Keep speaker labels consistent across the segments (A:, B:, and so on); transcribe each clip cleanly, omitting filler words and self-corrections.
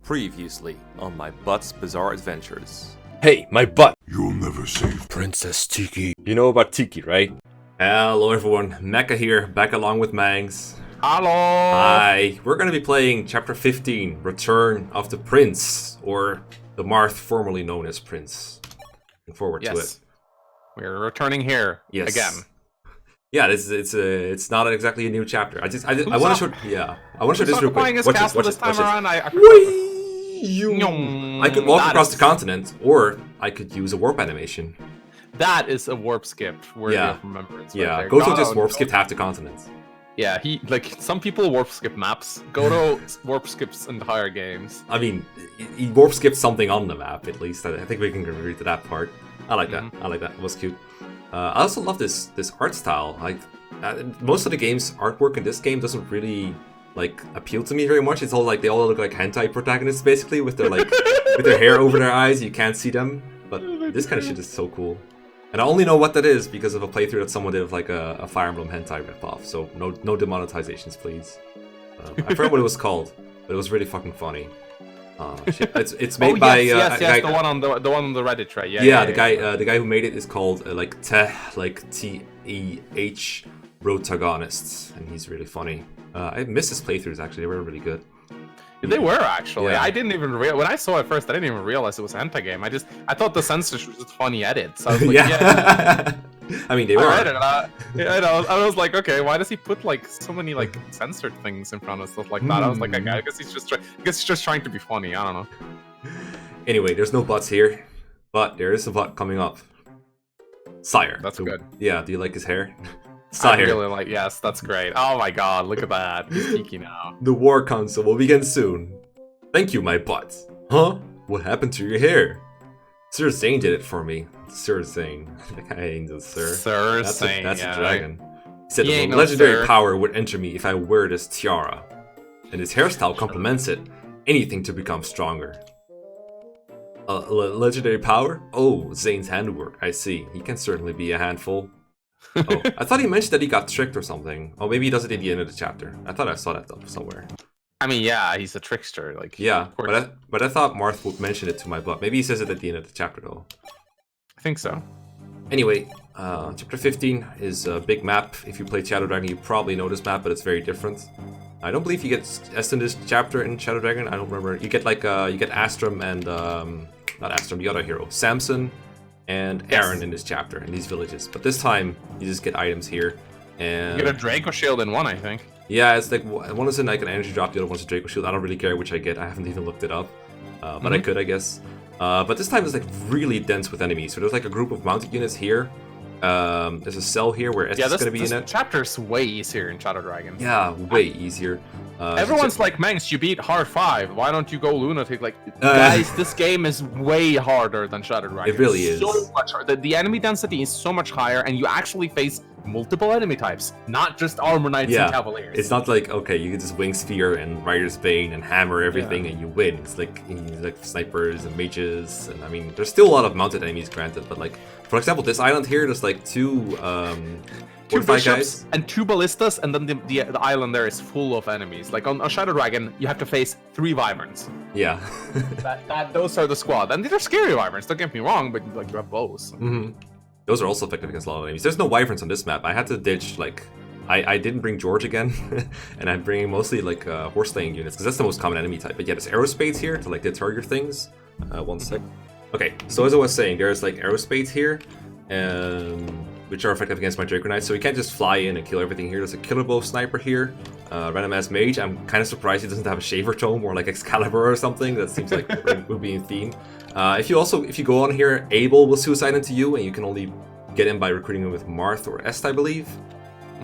A: Previously on my butt's bizarre adventures. Hey, my butt!
B: You'll never save
A: Princess Tiki. You know about Tiki, right? Hello everyone, Mekkah here, back along with Mangs.
C: Hello!
A: Hi, we're gonna be playing Chapter 15, Return of the Prince, or the Marth formerly known as Prince. Looking forward to it.
C: We're returning here again.
A: Yeah, it's not exactly a new chapter. I want to show this real quick.
C: His castle this time around.
A: I could walk across the continent, or I could use a warp animation.
C: That is a warp skip worthy of remembrance.
A: Yeah,
C: right
A: Goto just warp skipped half the continent.
C: Yeah, some people warp skip maps. Goto warp skips entire games.
A: I mean, he warp skipped something on the map at least. I think we can agree to that part. I like that. I like that. It was cute. I also love this art style. Like most of the game's artwork in this game doesn't really appeal to me very much. It's all like they all look like hentai protagonists basically, with their with their hair over their eyes. You can't see them, but this kind of shit is so cool. And I only know what that is because of a playthrough that someone did of a Fire Emblem hentai ripoff. So no demonetizations, please. I forgot what it was called, but it was really fucking funny. It's made by
C: the one on the Reddit, right?
A: The guy who made it is called T-E-H Protagonists, and he's really funny. I missed his playthroughs actually; they were really good.
C: They were actually.
A: Yeah.
C: I didn't even when I saw it first. I didn't even realize it was a hentai game. I thought the censorship was just funny edits. So I was like, yeah.
A: I mean, they were.
C: I was like, okay, why does he put so many censored things in front of stuff like that? I was like, I guess he's just trying to be funny. I don't know.
A: Anyway, there's no butts here, but there is a butt coming up. Sire.
C: That's good.
A: Yeah. Do you like his hair? Sire.
C: I really yes, that's great. Oh my god, look at that. He's Tiki now.
A: The War Council will begin soon. Thank you, my butt. Huh? What happened to your hair? Sir Zane did it for me. Sir Zane. That guy ain't a sir.
C: Sir Zane,
A: that's a dragon. He said
C: the
A: legendary power would enter me if I wear this tiara. And his hairstyle complements it. Anything to become stronger. Legendary power? Oh, Zane's handwork. I see. He can certainly be a handful. Oh, I thought he mentioned that he got tricked or something. Oh, maybe he does it at the end of the chapter. I thought I saw that though somewhere.
C: I mean, yeah, he's a trickster.
A: Yeah, but I thought Marth would mention it to my butt. Maybe he says it at the end of the chapter though.
C: I think so.
A: Anyway, chapter 15 is a big map. If you play Shadow Dragon, you probably know this map, but it's very different. I don't believe you get S in this chapter in Shadow Dragon. I don't remember. You get you get Astrum and not Astrum, the other hero, Samson and Aaron in this chapter in these villages. But this time you just get items here, and
C: you get a Draco shield in one, I think.
A: Yeah, it's one is in an energy drop, the other one's a Draco shield. I don't really care which I get. I haven't even looked it up, but I could, I guess. But this time it's really dense with enemies. So there's a group of mounted units here. There's a cell here where Estes is going to be in it.
C: Chapter's way easier in Shadow Dragon.
A: Yeah, way easier.
C: Everyone's like, Mangs, you beat hard 5. Why don't you go lunatic? Guys, this game is way harder than Shadow Dragon.
A: It really is.
C: So much harder. The enemy density is so much higher, and you actually face multiple enemy types, not just armor knights and cavaliers.
A: It's not okay, you can just wing spear and Rider's Bane and hammer everything and you win. It's like snipers and mages, and I mean, there's still a lot of mounted enemies, granted, but for example, this island here, there's two
C: bishops
A: guys
C: and 2 ballistas, and then the island there is full of enemies. On Shadow Dragon, you have to face 3 wyverns.
A: Yeah.
C: Those are the squad, and they're scary wyverns. Don't get me wrong, but you have bows.
A: Those are also effective against a lot of enemies. There's no wyverns on this map. I had to ditch I didn't bring George again, and I'm bringing mostly horse slaying units because that's the most common enemy type. But yeah, there's arrow spades here to deter your things. One sec. Okay, so as I was saying, there's arrow spades here, which are effective against my Draco Knights. So you can't just fly in and kill everything here. There's a killer bow sniper here, random ass mage. I'm kind of surprised he doesn't have a shaver tome or Excalibur or something. That seems like it would be in theme. If you go on here, Abel will suicide into you, and you can only get him by recruiting him with Marth or Est, I believe.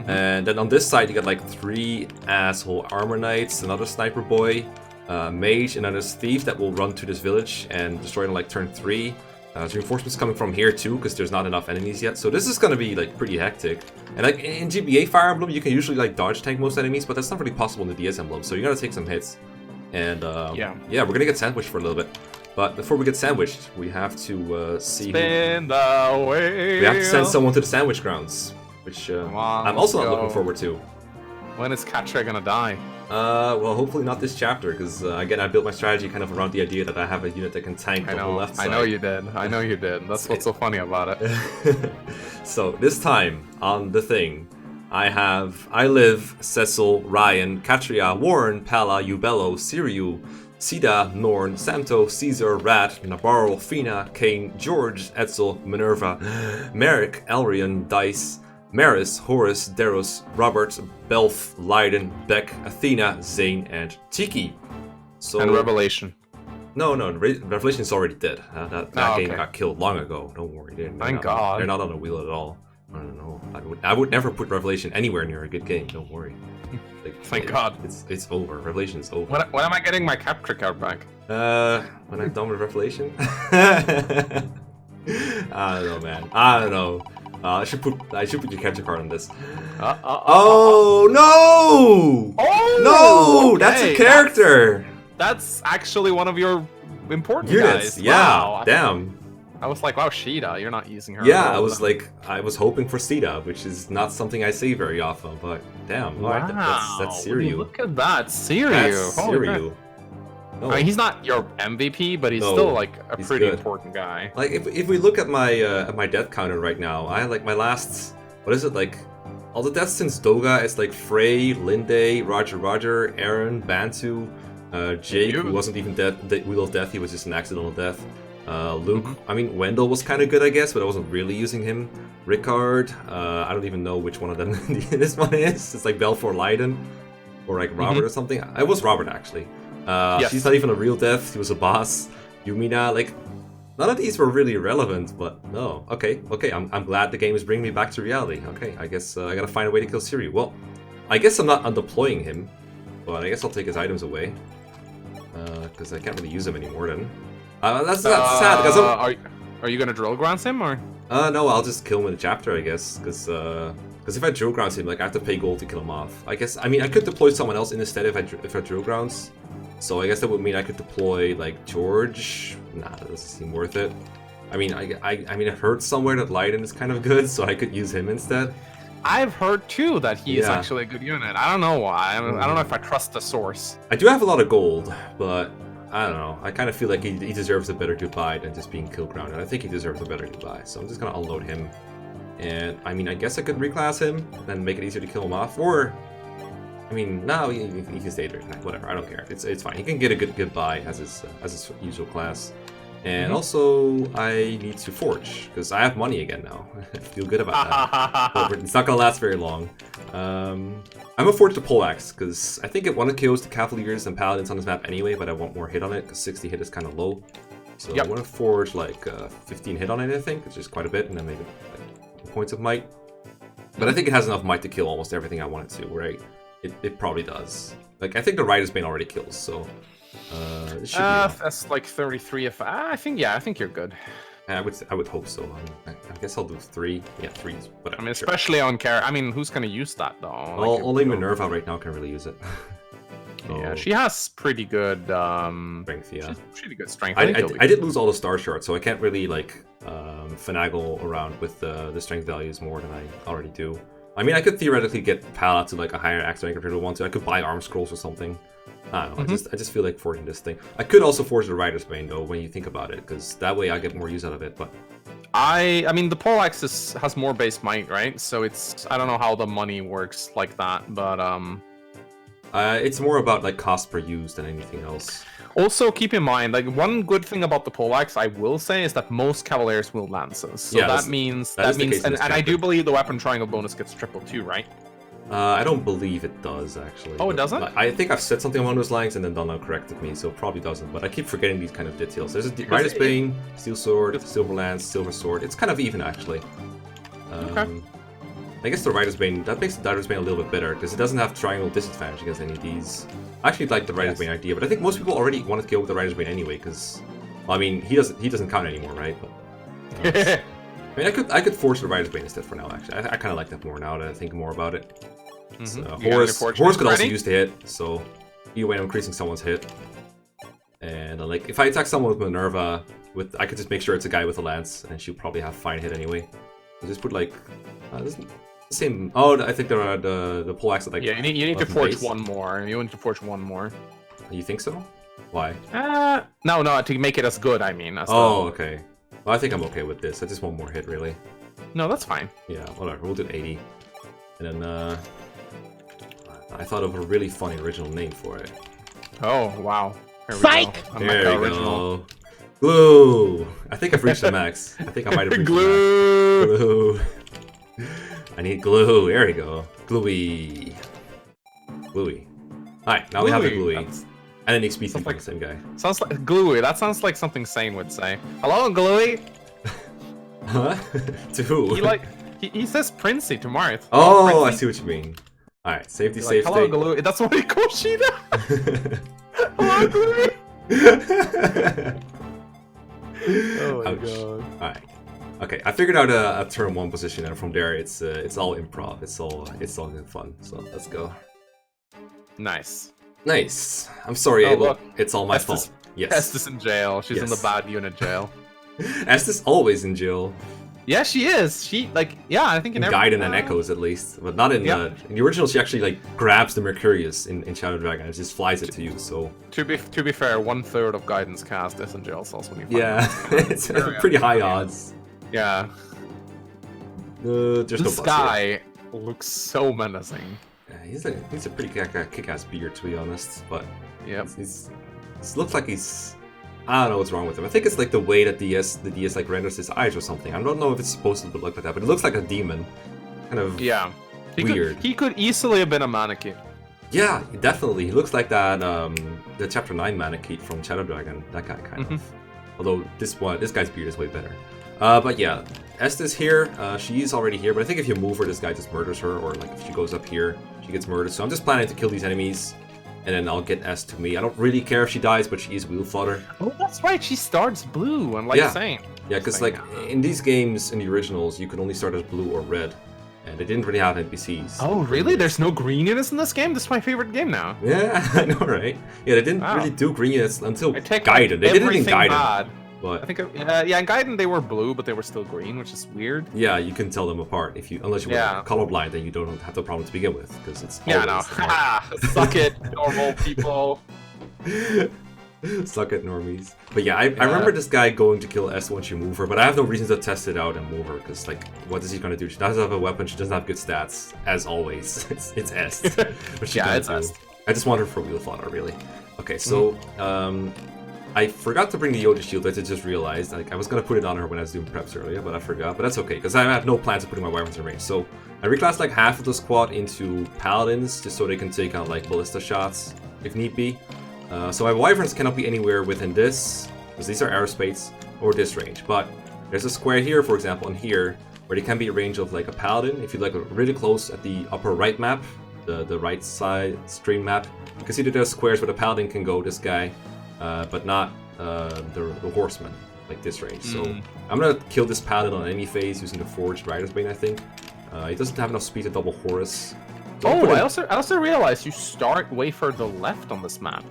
A: And then on this side, you got 3 asshole armor knights, another sniper boy, mage, and another thief that will run to this village and destroy it on turn 3. There's reinforcements coming from here too, because there's not enough enemies yet. So this is gonna be pretty hectic. And in GBA Fire Emblem, you can usually dodge tank most enemies, but that's not really possible in the DS Emblem. So you gotta take some hits. And yeah, we're gonna get sandwiched for a little bit. But before we get sandwiched, we have to see.
C: Spin the wheel.
A: We have to send someone to the sandwich grounds, which I'm also not looking forward to.
C: When is Catria gonna die?
A: Well, hopefully not this chapter, because again, I built my strategy kind of around the idea that I have a unit that can tank the whole left side.
C: I know you did. I know you did. That's what's so funny about it.
A: So this time on the thing, I live, Cecil, Ryan, Catria, Warren, Pala, Ubello, Siriu, Sida, Norn, Santo, Caesar, Rat, Navarro, Fina, Kane, George, Etzel, Minerva, Merrick, Elrian, Dice, Maris, Horus, Deros, Robert, Belf, Leiden, Beck, Athena, Zane, and Tiki. So,
C: and Revelation.
A: No, Revelation is already dead. That game
C: okay.
A: got killed long ago. Don't worry.
C: Thank God.
A: They're not on the wheel at all. I don't know. I would never put Revelation anywhere near a good game. Don't worry. Like,
C: Thank God.
A: It's over. Revelation is over.
C: When am I getting my Capture card back?
A: When I'm done with Revelation. I don't know, man. I don't know. I should put your capture card on this. Oh no!
C: Oh
A: no! That's a character.
C: That's actually one of your important
A: units.
C: guys.
A: Yeah.
C: Wow.
A: Damn.
C: I was like, wow, Sheeta, you're not using her.
A: Yeah, I was hoping for Sita, which is not something I say very often, but damn.
C: Wow.
A: That's Siriu.
C: Look at that, Siriu.
A: That's Siriu.
C: No. I mean, he's not your MVP, but he's still like a pretty important guy.
A: Like if we look at my death counter right now, I like my last, what is it, like all the deaths since Doga, it's like Frey, Linde, Roger, Aaron, Bantu, Jake, who wasn't even dead, the Wheel of Death, he was just an accidental death. Luke, I mean Wendell was kind of good, I guess, but I wasn't really using him. Rickard, I don't even know which one of them this one is. It's like Belfort Leiden, or like Robert or something. It was Robert actually.
C: Yes.
A: She's not even a real death, he was a boss. Yumina, like, none of these were really relevant, but no. Okay, I'm glad the game is bringing me back to reality. Okay, I guess I gotta find a way to kill Siri. Well, I guess I'm not undeploying him, but I guess I'll take his items away. Because I can't really use them anymore then. That's sad, because
C: are you gonna drill grounds him, or?
A: No, I'll just kill him in the chapter, I guess, because if I drill grounds him, like, I have to pay gold to kill him off. I guess, I mean, I could deploy someone else instead if I drill grounds. So I guess that would mean I could deploy, like, George. Nah, that doesn't seem worth it. I mean, I mean, I've heard somewhere that Leiden is kind of good, so I could use him instead.
C: I've heard too that he is actually a good unit. I don't know why. I don't know if I trust the source.
A: I do have a lot of gold, but I don't know. I kind of feel like he deserves a better goodbye than just being kill grounded. I think he deserves a better goodbye, so I'm just gonna unload him. And I mean, I guess I could reclass him and make it easier to kill him off, or I mean, no, he can stay there. Whatever, I don't care. It's fine. He can get a good goodbye as his usual class. And also, I need to forge, because I have money again now. I feel good about that. But it's not going to last very long. I'm going to forge the poleaxe, because I think it one kills the Cavaliers and Paladins on this map anyway, but I want more hit on it, because 60 hit is kind of low. So I want to forge like 15 hit on it, I think, which is quite a bit, and then maybe like points of might. But I think it has enough might to kill almost everything I want it to, right? It probably does. Like, I think the Rider's Bane already kills, so... it should be
C: that's like 33 if I think you're good.
A: I would hope so. I guess I'll do 3. Yeah, 3 is whatever.
C: I mean, especially on character. I mean, who's gonna use that though?
A: Like, only Minerva right now can really use it. So,
C: yeah, she has pretty good
A: strength. Yeah,
C: pretty good strength.
A: I did lose all the star shards, so I can't really like finagle around with the strength values more than I already do. I mean, I could theoretically get Pala to like a higher axe rank if I really want to. I could buy arm scrolls or something. I don't know. I just feel like forging this thing. I could also forge the Rider's Bane though, when you think about it, because that way I get more use out of it. But
C: I mean, the poleaxe has more base might, right? So it's I don't know how the money works like that, but
A: it's more about like cost per use than anything else.
C: Also, keep in mind, like one good thing about the poleaxe, I will say, is that most Cavaliers will lances. So that means, and I do believe the weapon triangle bonus gets triple too, right?
A: I don't believe it does, actually.
C: Oh, it doesn't?
A: I think I've said something along those lines and then Donna corrected me, so it probably doesn't. But I keep forgetting these kind of details. There's a Rider's Bane, Steel Sword, Silver Lance, Silver Sword. It's kind of even, actually.
C: Okay.
A: I guess the Rider's Bane, that makes the Rider's Bane a little bit better, because it doesn't have triangle disadvantage against any of these. I actually like the Rider's Bane idea, but I think most people already want to go with the Rider's Bane anyway, because, well, I mean, he doesn't count anymore, right? But, I mean, I could force the Rider's Bane instead for now, actually. I kind of like that more now that I think more about it. So, Horus could also use the hit, so either way I'm increasing someone's hit. And like, if I attack someone with Minerva, I could just make sure it's a guy with a lance, and she'll probably have fine hit anyway. So just put like, Same. Oh, I think there are the poleaxe that like.
C: Yeah, you need to forge
A: base.
C: one more. You need to forge one more.
A: You think so? Why?
C: No, to make it as good. I mean.
A: Oh, okay. Well, I think I'm okay with this. I just want more hit, really.
C: No, that's fine.
A: Yeah, whatever. We'll do 80. And then I thought of a really funny original name for it.
C: Oh wow.
B: Psych!
A: There you go. Glue! I think I've reached the max. I think I might have reached
C: glue.
A: the max. Glue! I need glue. There we go. Gluey. Gluey. Alright, now we have the Gluey. And an XP thing, like, same guy.
C: Sounds like Gluey. That sounds like something Sane would say. Hello, Gluey.
A: Huh? To who?
C: He says Princey to Marth.
A: Oh, I see what you mean. Alright, safety, safety.
C: Hello, Gluey. That's what he calls Sheeta. Hello, Gluey. Oh my god.
A: Alright. Okay, I figured out a turn 1 position, and from there it's all improv. It's all good fun. So let's go.
C: Nice.
A: Nice. I'm sorry, Abel.
C: Look.
A: It's all my fault. Yes.
C: Estes in jail. She's in the bad unit jail.
A: Estes always in jail.
C: Yeah, she is. She I think in
A: Gaiden and Echoes at least, but not in the original. She actually like grabs the Mercurius in Shadow Dragon and just flies it to you. So
C: to be fair, 1/3 of Gaiden's cast is in jail cells when you
A: find it's pretty high odds.
C: Yeah. This guy looks so menacing.
A: Yeah, he's a pretty kick-ass beard, to be honest. But
C: yeah,
A: he looks like he's. I don't know what's wrong with him. I think it's like the way that the DS like renders his eyes or something. I don't know if it's supposed to look like that, but it looks like a demon. Kind of weird.
C: He could easily have been a Manakete.
A: Yeah, definitely. He looks like that the Chapter 9 Manakete from Shadow Dragon. That guy kind of. Although this guy's beard is way better. But yeah, Estes here. She's already here, but I think if you move her, this guy just murders her, or like if she goes up here, she gets murdered. So I'm just planning to kill these enemies. And then I'll get S to me. I don't really care if she dies, but she is wheel fodder.
C: Oh, that's right. She starts blue, unlike Saint.
A: Yeah, because like in these games, in the originals, you could only start as blue or red. And they didn't really have NPCs.
C: Oh, really? There's no green units in this game? This is my favorite game now.
A: Yeah, I know, right? Yeah, they didn't really do green units until Gaiden. They did it in Gaiden. But
C: I think, in Gaiden they were blue, but they were still green, which is weird.
A: Yeah, you can tell them apart unless you were colorblind, then you don't have the problem to begin with, because it's
C: suck it, normal people.
A: Suck it, normies. But yeah, I remember this guy going to kill S once you move her, but I have no reason to test it out and move her, because like, what is he gonna do? She doesn't have a weapon. She doesn't have good stats, as always. it's S. But it's S. I just want her for wheel fodder, really. Okay, so I forgot to bring the Yoda shield. I just realized. Like, I was gonna put it on her when I was doing preps earlier, but I forgot. But that's okay, because I have no plans of putting my wyverns in range. So I reclassed like half of the squad into paladins, just so they can take out like ballista shots if need be. So my wyverns cannot be anywhere within this, because these are aerospace, or this range. But there's a square here, for example, and here, where they can be a range of like a paladin. If you look really close at the upper right map, the right side stream map, you can see that there's squares where the paladin can go. This guy. But not the horseman, like this range. So I'm gonna kill this paladin on any phase using the Forged Rider's Bane, I think. He doesn't have enough speed to double Horus.
C: I also realized you start way further left on this map.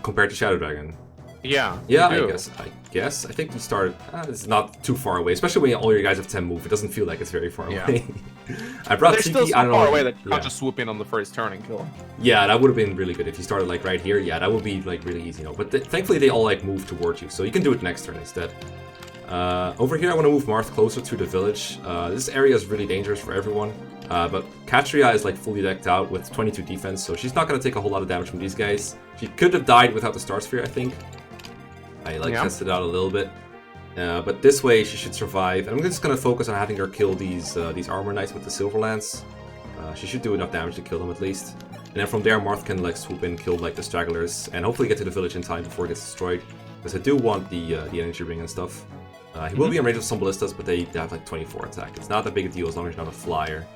A: Compared to Shadow Dragon.
C: Yeah.
A: Yeah, I guess. I think you start. It's not too far away, especially when all your guys have 10 move. It doesn't feel like it's very far away. I brought
C: They're still so far away that you can't just swoop in on the first turn and kill him.
A: Yeah, that would have been really good if you started like right here. Yeah, that would be like really easy. But thankfully they all like move towards you, so you can do it next turn instead. Over here I want to move Marth closer to the village. This area is really dangerous for everyone. But Catria is like fully decked out with 22 defense, so she's not going to take a whole lot of damage from these guys. She could have died without the Star Sphere, I think. I tested out a little bit. But this way she should survive. And I'm just going to focus on having her kill these armor knights with the Silver Lance. She should do enough damage to kill them at least. And then from there Marth can like swoop in, kill like the stragglers, and hopefully get to the village in time before it gets destroyed. Because I do want the energy ring and stuff. He will be in range of some ballistas, but they have like 24 attack. It's not that big a deal as long as you're not a flyer.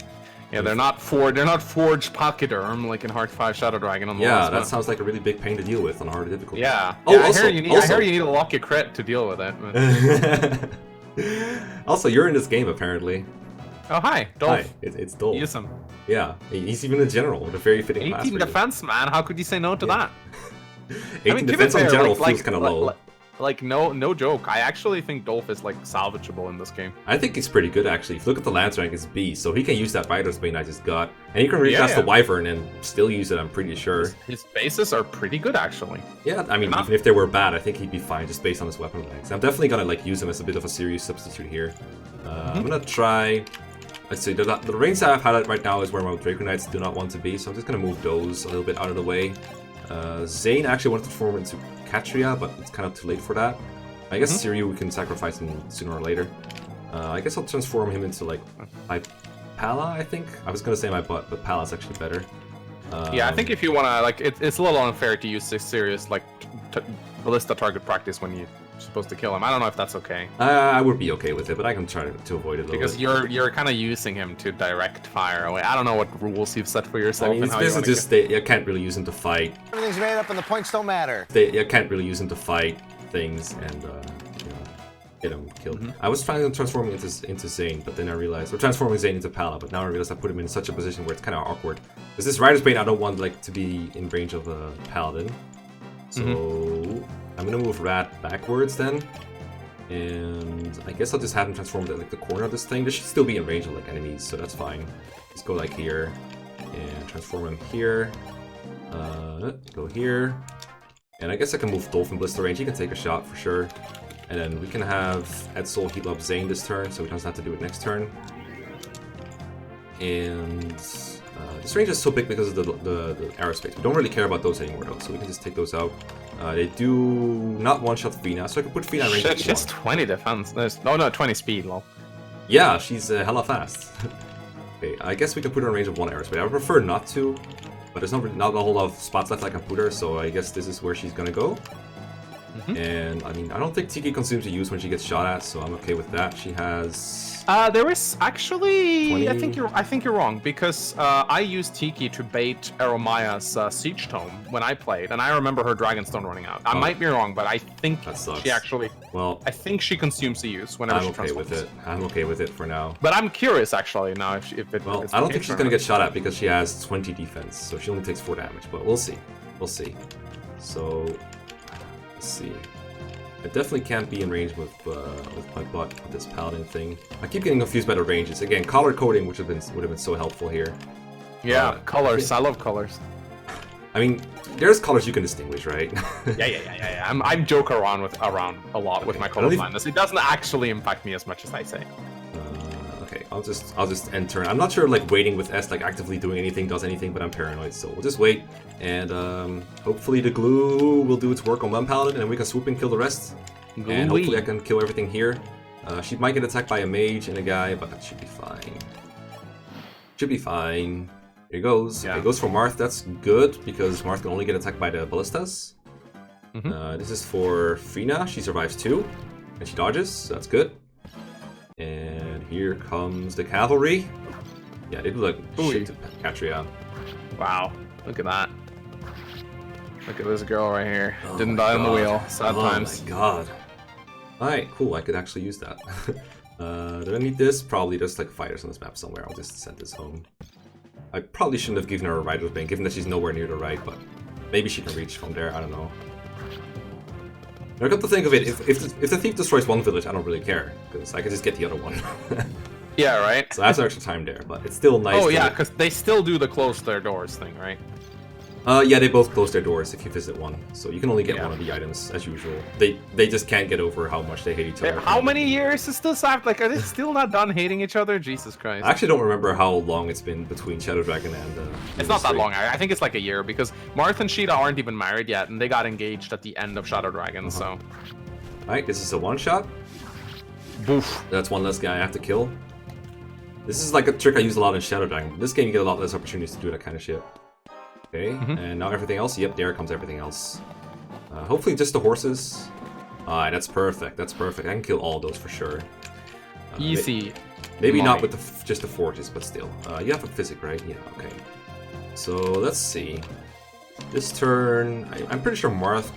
C: Yeah, they're not forged pachyderm like in Heart 5 Shadow Dragon on the last
A: that sounds like a really big pain to deal with on harder difficulty.
C: Yeah.
A: Oh,
C: I hear you need a lucky crit to deal with it.
A: Also, you're in this game apparently.
C: Oh, hi, Dolph.
A: Hi, it's Dolph.
C: Use him.
A: Yeah, he's even a general with a very fitting class.
C: 18 defense, man. How could you say no to that?
A: 18 defense on general feels kind of low.
C: Like, no joke. I actually think Dolph is, like, salvageable in this game.
A: I think he's pretty good, actually. If you look at the lance rank, it's B, so he can use that Rider's Bane I just got. And he can recast the Wyvern and still use it, I'm pretty sure.
C: His bases are pretty good, actually.
A: Yeah, I mean, even if they were bad, I think he'd be fine just based on his weapon legs. I'm definitely gonna, like, use him as a bit of a serious substitute here. I'm gonna try... Let's see, the rings I have highlighted right now is where my Draco Knights do not want to be, so I'm just gonna move those a little bit out of the way. Zane actually wanted to transform into Catria, but it's kind of too late for that. I guess Siryu we can sacrifice him sooner or later. I guess I'll transform him into, like, my Pala, I think? I was gonna say my butt, but Pala's actually better.
C: Yeah, I think if you wanna, like, it's a little unfair to use this serious, like, ballista target practice when you're supposed to kill him. I don't know if that's okay.
A: I would be okay with it, but I can try to avoid it a little
C: because
A: bit.
C: you're kind of using him to direct fire away. I don't know what rules you've set for yourself.
A: I mean, it's basically just you can't really use him to fight.
B: Everything's made up and the points don't matter.
A: You can't really use him to fight things and get him killed. I was trying to transform him into Zane, but then I realized, or transforming Zane into Pala, but now I realized I put him in such a position where it's kind of awkward. Because this Rider's Bane, I don't want, like, to be in range of a Paladin. So I'm gonna move Rat backwards then. And I guess I'll just have him transformed at, like, the corner of this thing. This should still be in range of, like, enemies, so that's fine. Just go, like, here and transform him here. Go here. And I guess I can move Dolphin Blister range. He can take a shot for sure. And then we can have Edsel heal up Zane this turn, so he doesn't have to do it next turn. And this range is so big because of the aerospace. We don't really care about those anymore, though, so we can just take those out. They do not one-shot Fina, so I can put Fina in range.
C: Shit, she has 20 defense. No, 20 speed, lol.
A: Yeah, she's hella fast. Okay, I guess we can put her in range of 1 aerospace. I would prefer not to, but there's not a whole lot of spots left I can put her, so I guess this is where she's gonna go. And I mean, I don't think Tiki consumes a use when she gets shot at, so I'm okay with that. She has...
C: there is actually...
A: 20...
C: I think you're wrong, because I used Tiki to bait Aromaya's Siege Tome when I played, and I remember her Dragonstone running out. I might be wrong, but I think she actually...
A: Well,
C: I think she consumes the use whenever she transforms.
A: I'm okay with it. I'm okay with it for now.
C: But I'm curious, actually, now if it...
A: Well, I don't think she's gonna get shot at because she has 20 defense, so she only takes 4 damage, but we'll see. We'll see. So... Let's see. I definitely can't be in range with my butt with this paladin thing. I keep getting confused by the ranges. Again, color coding would have been so helpful here.
C: Yeah, colors. I love colors.
A: I mean, there's colors you can distinguish, right?
C: Yeah. I'm joke around a lot with my color blindness. It doesn't actually impact me as much as I say.
A: Okay, I'll just end turn. I'm not sure, like, waiting with S, like, actively doing anything does anything, but I'm paranoid, so we'll just wait. And hopefully the glue will do its work on one paladin, and we can swoop and kill the rest. And hopefully I can kill everything here. She might get attacked by a mage and a guy, but that should be fine. Should be fine. Here it goes. Yeah. It goes for Marth. That's good, because Marth can only get attacked by the ballistas. This is for Fina. She survives 2, and she dodges, so that's good. And here comes the cavalry. Yeah, they do like shit to Catria.
C: Wow, look at that. Look at this girl right here. Didn't die on the wheel. Sad times.
A: Oh my god. Alright, cool. I could actually use that. Did I need this? Probably there's like fighters on this map somewhere. I'll just send this home. I probably shouldn't have given her a Rider's Bane, given that she's nowhere near the right, but maybe she can reach from there. I don't know. Now, come to think of it, if the thief destroys one village, I don't really care, because I can just get the other one.
C: Yeah, right?
A: So that's extra time there, but it's still nice.
C: Oh, yeah, because they still do the close their doors thing, right?
A: Yeah, they both close their doors if you visit one, so you can only get one of the items, as usual. They just can't get over how much they hate each other.
C: How many years is this after? Like, are they still not done hating each other? Jesus Christ.
A: I actually don't remember how long it's been between Shadow Dragon and...
C: it's not that long. I think it's like a year, because Marth and Sheeta aren't even married yet, and they got engaged at the end of Shadow Dragon, so...
A: Alright, this is a one-shot.
C: Boof.
A: That's one less guy I have to kill. This is like a trick I use a lot in Shadow Dragon. This game you get a lot less opportunities to do that kind of shit. Okay, and now everything else. Yep, there comes everything else. Hopefully just the horses. Alright, that's perfect. That's perfect. I can kill all of those for sure.
C: Easy.
A: Maybe not with just the forges, but still. You have a physic, right? Yeah, okay. So, let's see. This turn... I'm pretty sure Marth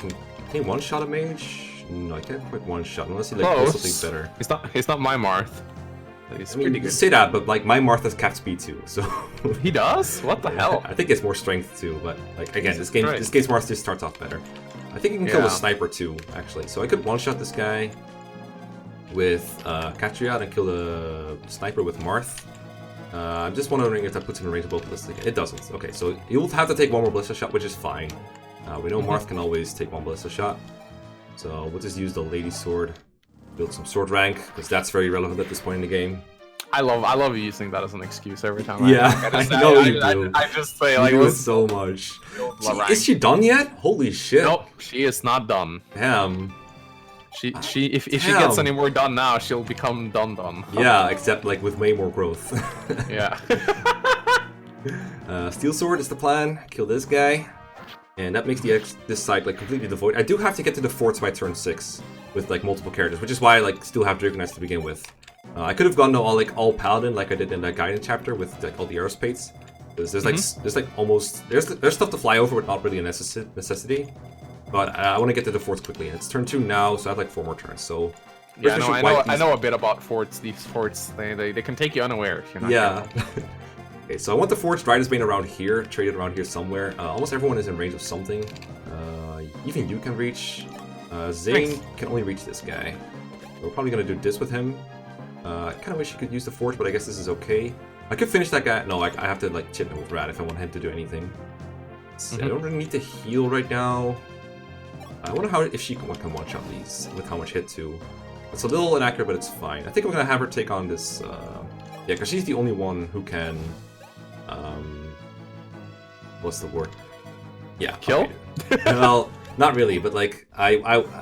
A: can one-shot a mage? No, I can't quite one-shot unless he like pulls something better.
C: It's not my Marth. He's pretty good.
A: You say that, but like my Marth has cap speed too, so
C: he does? What the hell?
A: I think it's more strength too, but like again, this game's Marth just starts off better. I think you can kill the sniper too, actually. So I could one-shot this guy with Catria and kill the sniper with Marth. I'm just wondering if that puts him in range of both ballistic. It doesn't. Okay, so you'll have to take one more ballista shot, which is fine. We know Marth can always take one ballista shot. So we'll just use the Lady Sword, build some sword rank, because that's very relevant at this point in the game.
C: I love using that as an excuse every time.
A: I know you do.
C: I just say like
A: you do so much. Is she done yet? Holy shit!
C: Nope, she is not done.
A: Damn.
C: If she gets any more done now, she'll become done.
A: Yeah, except like with way more growth.
C: Yeah.
A: Steel Sword is the plan. Kill this guy, and that makes this side like completely devoid. I do have to get to the forts by turn 6 with like multiple characters, which is why I like still have Dragon Knights to begin with. I could have gone to all Paladin like I did in that guidance chapter with like all the aerospates. There's like almost there's stuff to fly over, but not really a necessity. But I want to get to the forts quickly, and it's turn 2 now, so I have like 4 more turns. So
C: yeah, no, I know a bit about forts. These forts, they can take you unaware if you're not careful.
A: Okay, so I want the forged Riders Bane around here, traded around here somewhere. Almost everyone is in range of something. Even you can reach. Zane can only reach this guy. We're probably gonna do this with him. I kind of wish you could use the forge, but I guess this is okay. I could finish that guy. No, I have to like chip him with Rad if I want him to do anything. I don't really need to heal right now. I wonder if she can one-shot these with how much hit too. It's a little inaccurate, but it's fine. I think I'm gonna have her take on this. Yeah, because she's the only one who can. What's the word? Yeah,
C: kill.
A: Well, not really, but like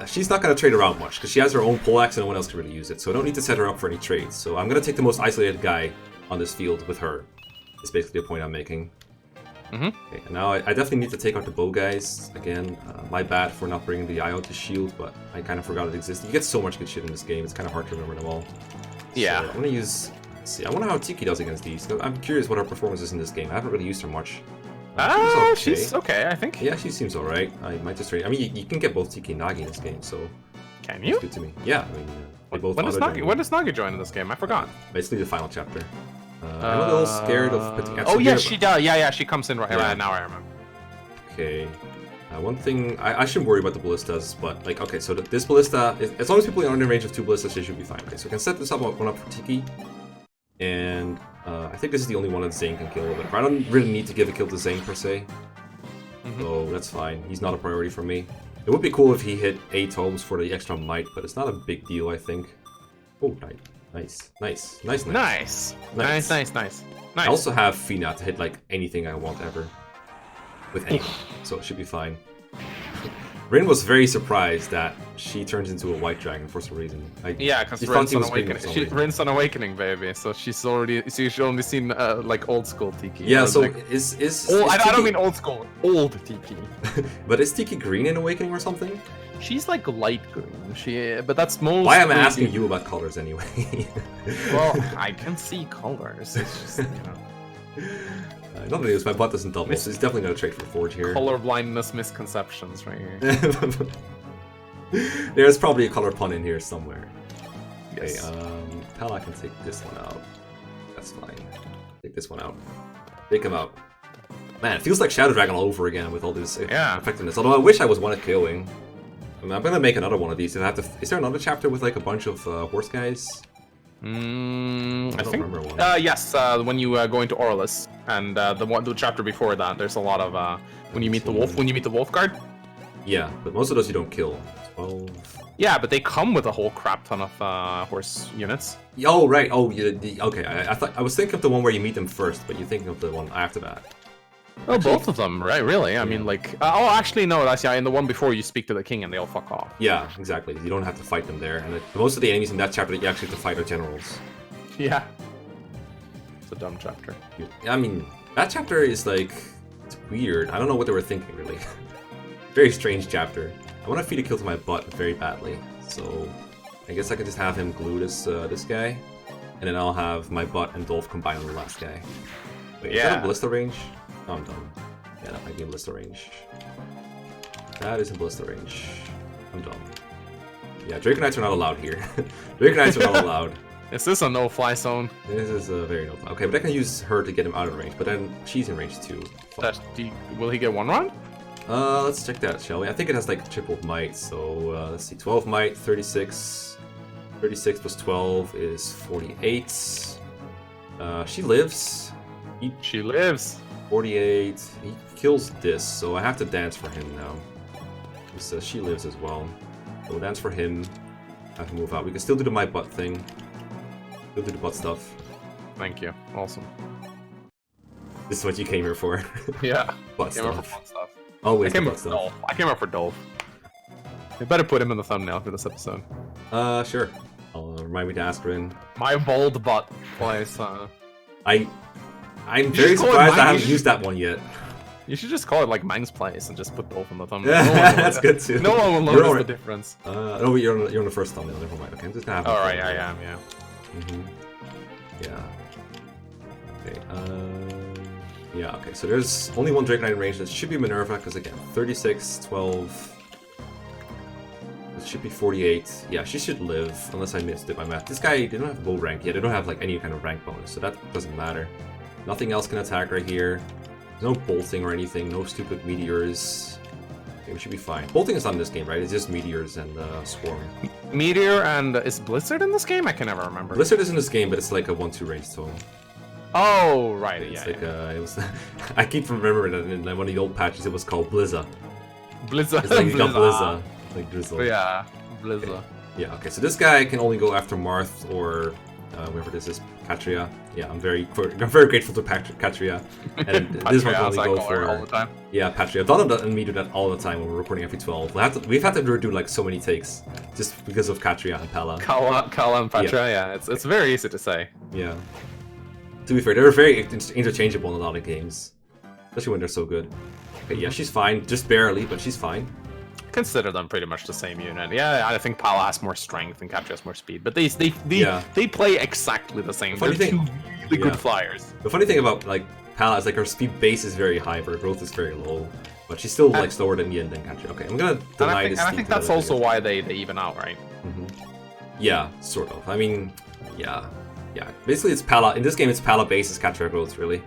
A: she's not gonna trade around much because she has her own poleaxe and no one else can really use it. So I don't need to set her up for any trades. So I'm gonna take the most isolated guy on this field with her. It's basically the point I'm making. Okay, and now I definitely need to take out the bow guys again. My bad for not bringing the eye out to shield, but I kind of forgot it existed. You get so much good shit in this game; it's kind of hard to remember them all.
C: Yeah,
A: so I'm gonna use. Let's see, I wonder how Tiki does against these. I'm curious what her performance is in this game. I haven't really used her much.
C: She's okay, I think.
A: Yeah, she seems alright. I might just trade. I mean, you can get both Tiki and Nagi in this game, so.
C: Can you?
A: It's good to me. Yeah, I mean, they both.
C: When does Nagi join in this game? I forgot.
A: Basically, the final chapter. I'm a little scared of putting.
C: Oh yeah, she does. Yeah, she comes in right now. I remember.
A: Okay. One thing I shouldn't worry about the ballistas, but like okay, so this ballista, as long as people are in range of 2 ballistas, they should be fine. Okay, so we can set this one up for Tiki, and I think this is the only one that Zane can kill. But I don't really need to give a kill to Zane per se, so that's fine. He's not a priority for me. It would be cool if he hit 8 tomes for the extra might, but it's not a big deal, I think. Oh, nice. I also have Fina to hit like anything I want ever. With anyone, so it should be fine. Rin was very surprised that she turns into a white dragon for some reason.
C: Yeah, because Rin's on Awakening. Rin's on Awakening, baby. So she's only seen like old school Tiki.
A: Yeah, so
C: like, I don't mean old school, old Tiki.
A: But is Tiki green in Awakening or something?
C: She's like light green. But that's most.
A: Why am I asking you about colors anyway?
C: Well, I can see colors. It's just
A: Nothing is, my butt doesn't double, so he's definitely gonna trade for Forge here.
C: Color blindness misconceptions right here.
A: There's probably a color pun in here somewhere.
C: Yes.
A: Okay, Pal, I can take this one out. That's fine. Take this one out. Take him out. Man, it feels like Shadow Dragon all over again with all this effectiveness. Although I wish I was one at KOing. I mean, I'm gonna make another one of these. Is there another chapter with like a bunch of horse guys?
C: I think. Remember one. Yes, when you go into Orlus, and the chapter before that, there's a lot of when you meet the wolf. When you meet the wolf guard.
A: Yeah, but most of those you don't kill. 12.
C: Yeah, but they come with a whole crap ton of horse units.
A: Oh right. Oh, okay. I thought I was thinking of the one where you meet them first, but you're thinking of the one after that.
C: Oh, actually, both of them, right? Really? I mean, like, oh, actually, no. That's in the one before you speak to the king and they all fuck off.
A: Yeah, exactly. You don't have to fight them there, and most of the enemies in that chapter that you actually have to fight are generals.
C: Yeah. It's a dumb chapter.
A: I mean, that chapter is like it's weird. I don't know what they were thinking, really. Very strange chapter. I want to feed a kill to my butt very badly, so I guess I could just have him glue this guy, and then I'll have my butt and Dolph combine on the last guy. Wait, is that a ballista range? Oh, I'm done. Yeah, that might be in ballista range. That is in ballista range. I'm done. Yeah, Draco Knights are not allowed here. Draco Knights are not allowed.
C: Is this a no-fly zone?
A: This is a very no-fly. Okay, but I can use her to get him out of range, but then she's in range too.
C: Will he get one round?
A: Let's check that, shall we? I think it has like triple might, so let's see. 12 might, 36. 36 plus 12 is 48. She lives.
C: She lives.
A: 48. He kills this, so I have to dance for him now. He says she lives as well. So we'll dance for him. I have to move out. We can still do the my butt thing. Still do the butt stuff.
C: Thank you. Awesome.
A: This is what you came here for.
C: Yeah.
A: Butt
C: Came up
A: stuff.
C: for butt stuff.
A: Always
C: I came
A: the
C: up
A: butt
C: for
A: stuff.
C: Dolph. I came up for Dolph. You better put him in the thumbnail for this episode.
A: Sure. I'll remind me to ask her in.
C: My bold butt place.
A: I'm
C: You
A: very
C: should call it
A: surprised I
C: Mangs.
A: haven't used that one yet.
C: You should just call it like Mangs place and just put Dolph in the thumbnail.
A: That's good too.
C: No one will
A: You're
C: notice
A: alright.
C: the difference.
A: No, you're on the first thumbnail. Never mind. Okay, I'm just gonna have.
C: Alright, I am, yeah.
A: Yeah. Okay. Yeah. Okay. So there's only one Drake Knight in range. That should be Minerva, because again, 36, 12. It should be 48. Yeah, she should live, unless I missed it by math. This guy, they don't have low rank yet. They don't have like any kind of rank bonus, so that doesn't matter. Nothing else can attack right here. There's no bolting or anything. No stupid meteors. Okay, we should be fine. Bolting is not in this game, right? It's just meteors and swarm.
C: Meteor and is Blizzard in this game? I can never remember.
A: Blizzard is in this game, but it's like a 1-2 range total.
C: Oh, right,
A: It's
C: yeah.
A: like it was. I keep remembering that in one of the old patches it was called Blizza.
C: Blizzard.
A: It's like you got Blizza, like drizzle.
C: Yeah, Blizzard.
A: Okay. Yeah. Okay. So this guy can only go after Marth or whoever this is, Catria. Yeah, I'm very grateful to Catria. And this one can only go for
C: all the time.
A: Yeah, Patria. Donna and me do that all the time when we're recording every 12. We've had to do like so many takes just because of Catria and Pella.
C: Kala and Patra, yeah. It's very easy to say.
A: Yeah. To be fair, they're very interchangeable in a lot of games, especially when they're so good. Okay, yeah, she's fine, just barely, but she's fine.
C: Consider them pretty much the same unit. Yeah, I think Pala has more strength and Catria has more speed, but they play exactly the same.
A: Funny
C: They're
A: thing-
C: two really good flyers.
A: The funny thing about like Pala is like her speed base is very high, but her growth is very low. But she's still like slower than Yin than Catria. Okay, I'm gonna deny this.
C: And I think that's also why they even out, right?
A: Yeah, sort of. I mean, yeah. Basically, it's Pala. In this game, it's Pala base is Catria growth, really.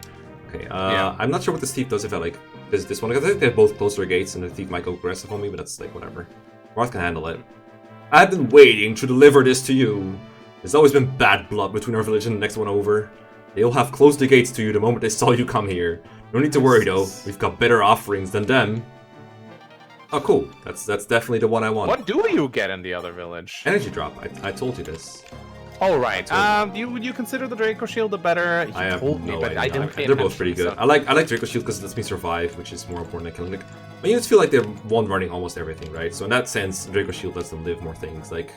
A: Okay.
C: Yeah.
A: I'm not sure what this thief does if I like this one, because I think they're both close to their gates, and the thief might go aggressive on me, but that's like whatever. Marth can handle it. I've been waiting to deliver this to you. There's always been bad blood between our village and the next one over. They'll have closed the gates to you the moment they saw you come here. No need to worry though. We've got better offerings than them. Oh, cool. That's definitely the one I want.
C: What do you get in the other village?
A: Energy drop. I told you this.
C: Oh right. Would you consider the Draco Shield the better?
A: I have
C: told me,
A: no
C: but
A: idea.
C: I didn't pay
A: They're both pretty
C: attention,
A: good.
C: so-
A: I like Draco Shield because it lets me survive, which is more important than killing. Like, my units feel like they're one running almost everything, right? So in that sense, Draco Shield lets them live more things. Like,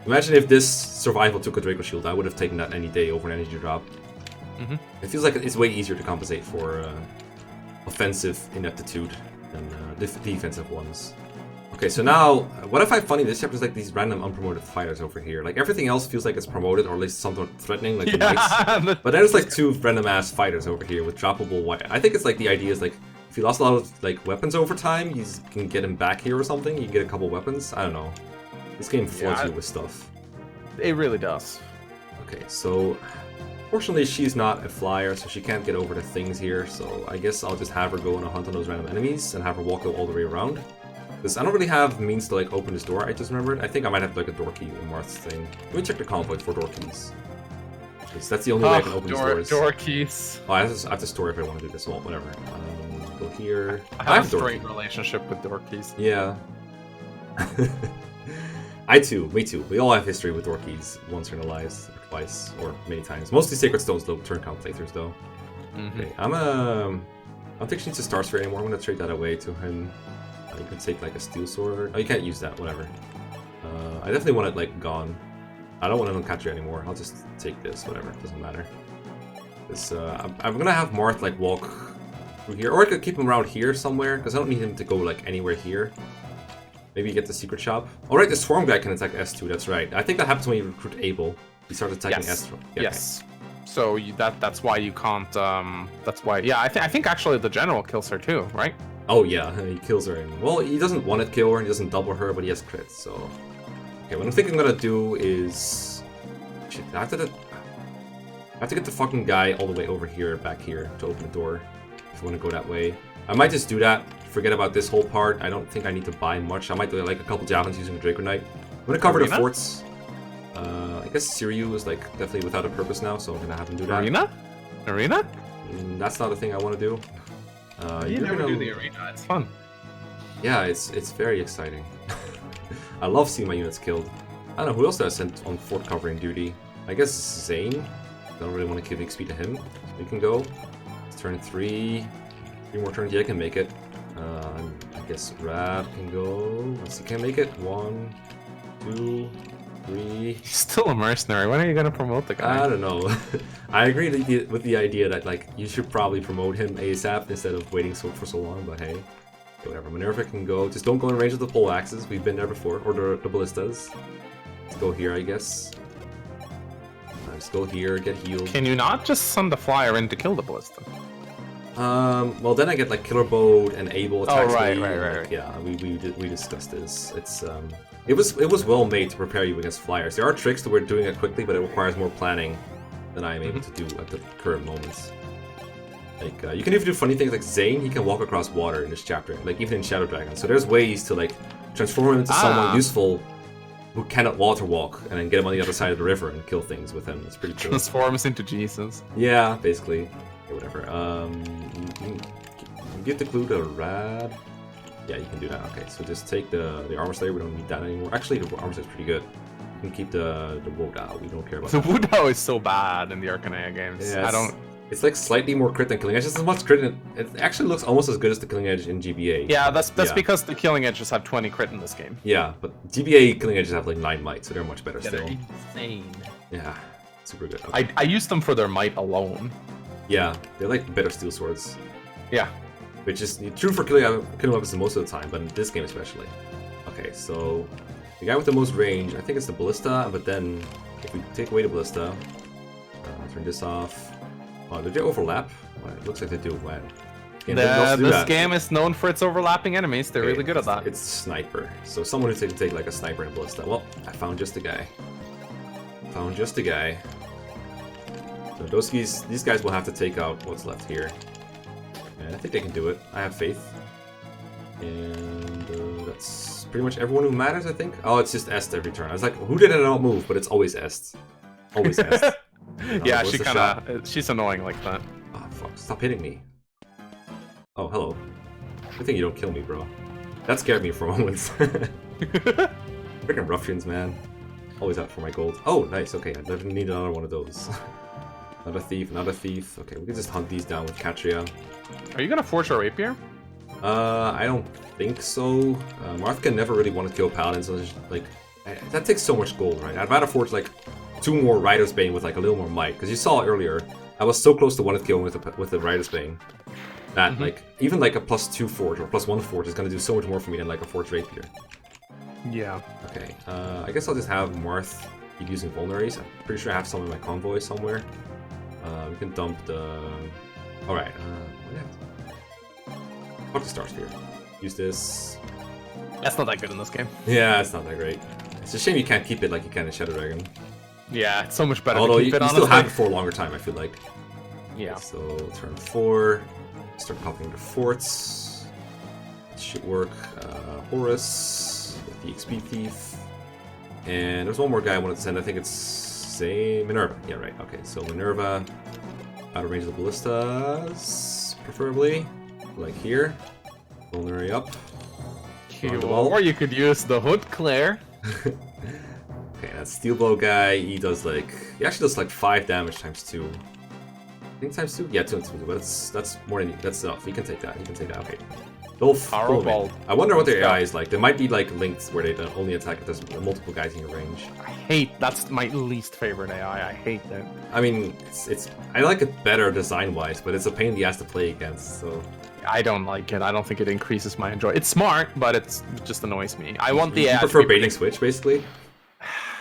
A: imagine if this survival took a Draco Shield, I would have taken that any day over an energy drop. It feels like it's way easier to compensate for offensive ineptitude than defensive ones. Okay, so now, what I find funny this chapter is like these random unpromoted fighters over here. Like, everything else feels like it's promoted, or at least something threatening, like the knights. But there's like two random ass fighters over here with droppable white. I think it's like the idea is like, if you lost a lot of like weapons over time, you can get them back here or something. You can get a couple weapons. I don't know. This game floods you with stuff.
C: It really does.
A: Okay, so fortunately she's not a flyer, so she can't get over the things here. So I guess I'll just have her go on a hunt on those random enemies and have her walk all the way around. Because I don't really have means to like open this door, I just remembered. I think I might have like a door key in Marth's thing. Let me check the convoy for door keys. Because that's the only way I can open these doors.
C: Door keys.
A: Oh, I have to store if I want to do this. Well, whatever. Go here.
C: I have a
A: door
C: strained
A: key.
C: relationship with door keys.
A: Yeah. I too, me too. We all have history with door keys once in our lives, or twice, or many times. Mostly Sacred Stones, though, turn count playthroughs, though. Okay, I don't think she needs a Star Sphere anymore. I'm gonna trade that away to him. You could take like a Steel Sword. Oh, you can't use that, whatever. I definitely want it like gone. I don't want it on Catria anymore. I'll just take this, whatever, it doesn't matter. This, I'm gonna have Marth like walk through here, or I could keep him around here somewhere, because I don't need him to go like anywhere here. Maybe get the secret shop. Oh right, the Swarm guy can attack S2, that's right. I think that happens when you recruit Abel. He starts attacking S2. Yeah,
C: yes. So that's why you can't, that's why, yeah, I think actually the general kills her too, right?
A: Oh yeah, he kills her. Well, he doesn't want to kill her, he doesn't double her, but he has crits, so... Okay, what I'm thinking I'm gonna do is... Shit, I have to get the fucking guy all the way over here, back here, to open the door. If you want to go that way. I might just do that forget about this whole part. I don't think I need to buy much. I might do like a couple javelins using Draco Knight. I'm gonna cover the forts. I guess Siryu is like definitely without a purpose now, so I'm gonna have him do that.
C: Arena?
A: That's not a thing I want to do.
C: You never do the arena. It's fun.
A: Yeah, it's very exciting. I love seeing my units killed. I don't know who else did I send on fort covering duty. I guess Zane. Don't really want to give XP to him. So we can go. It's turn 3. 3 more turns. Yeah, I can make it. I guess Rab can go. Let's see, can I make it? 1, 2, 3.
C: He's still a mercenary. When are you gonna promote the guy?
A: I don't know. I agree with the idea that like you should probably promote him ASAP instead of waiting for so long. But hey, whatever. Minerva can go. Just don't go in range of the pole axes. We've been there before, or the ballistas. Let's go here, I guess. Let's go here, get healed.
C: Can you not just send the flyer in to kill the ballista?
A: Well then I get like killer bow and able attacks.
C: Oh right.
A: Like, yeah, we discussed this. It's it was well made to prepare you against flyers. There are tricks that we're doing it quickly, but it requires more planning than I am able to do at the current moments. Like you can even do funny things like Zane. He can walk across water in this chapter, like even in Shadow Dragon. So there's ways to like transform him into someone useful who cannot water walk, and then get him on the other side of the river and kill things with him. It's pretty cool.
C: Transforms into Jesus.
A: Yeah, basically. Okay, whatever. Give the clue to Rad. Yeah, you can do that. Okay, so just take the Armor Slayer. We don't need that anymore. Actually, the Armor Slayer's pretty good. You can keep the Wodao. We don't care about
C: the
A: that.
C: Wodao is so bad in the Arcanea games.
A: Yeah,
C: I don't.
A: It's like slightly more crit than Killing Edge. Just as much crit. It actually looks almost as good as the Killing Edge in GBA.
C: Yeah, that's because the Killing Edges have 20 crit in this game.
A: Yeah, but GBA Killing Edges have like 9 might, so they're much better still.
C: They're insane.
A: Yeah, super good. Okay.
C: I used them for their might alone.
A: Yeah, they're like better steel swords.
C: Yeah.
A: Which is true for killing weapons most of the time, but in this game especially. Okay, so the guy with the most range, I think it's the ballista, but then if we take away the ballista, turn this off. Oh, did they overlap? Well, it looks like they do. Wow.
C: This game is known for its overlapping enemies. They're really good at that.
A: It's sniper. So someone who can take like a sniper and a ballista. Well, I found just the guy. So these guys will have to take out what's left here. And I think they can do it. I have faith. And that's pretty much everyone who matters, I think. Oh, it's just Est every turn. I was like, who did it not move? But it's always Est. Always Est.
C: Yeah, she's annoying like that.
A: Oh, fuck. Stop hitting me. Oh, hello. Good thing you don't kill me, bro. That scared me for moments. Freaking ruffians, man. Always out for my gold. Oh, nice. Okay, I definitely need another one of those. Another thief. Okay, we can just hunt these down with Catria.
C: Are you gonna forge a rapier?
A: I don't think so. Marthka never really wanted to kill paladins, so like that takes so much gold, right? I'd rather forge like 2 more Rider's Bane with like a little more might, because you saw earlier, I was so close to one kill with the Rider's Bane that like even like a +2 forge or +1 forge is gonna do so much more for me than like a forge rapier.
C: Yeah.
A: Okay. I guess I'll just have Marth keep using vulneraries. I'm pretty sure I have some in my convoy somewhere. We can dump the. All right. What the Star Sphere? Use this.
C: That's not that good in this game.
A: Yeah, it's not that great. It's a shame you can't keep it like you can in Shadow Dragon.
C: Yeah, it's so much better.
A: Although
C: to keep
A: you still have it for a longer time, I feel like.
C: Yeah.
A: Okay, so turn 4. Start popping the forts. It should work. Horus with the XP thief. And there's one more guy I wanted to send. I think it's Minerva. Yeah, right. Okay, so Minerva out of range of the ballistas, preferably. Like here. Vulnerary up.
C: Or you could use the Hood Claire.
A: Okay, that steel blow guy, he actually does like 5 damage times 2. I think times 2? Yeah, 2 and 2, but that's more than that's enough. You can take that. Okay.
C: Powerball.
A: I wonder what their AI is like. There might be like links where they don't only attack if there's multiple guys in your range.
C: That's my least favorite AI. I hate that.
A: I mean, I like it better design-wise, but it's a pain in the ass to play against, so.
C: I don't like it. I don't think it increases my enjoyment. It's smart, but it just annoys me. I want the AI.
A: You prefer baiting switch, basically?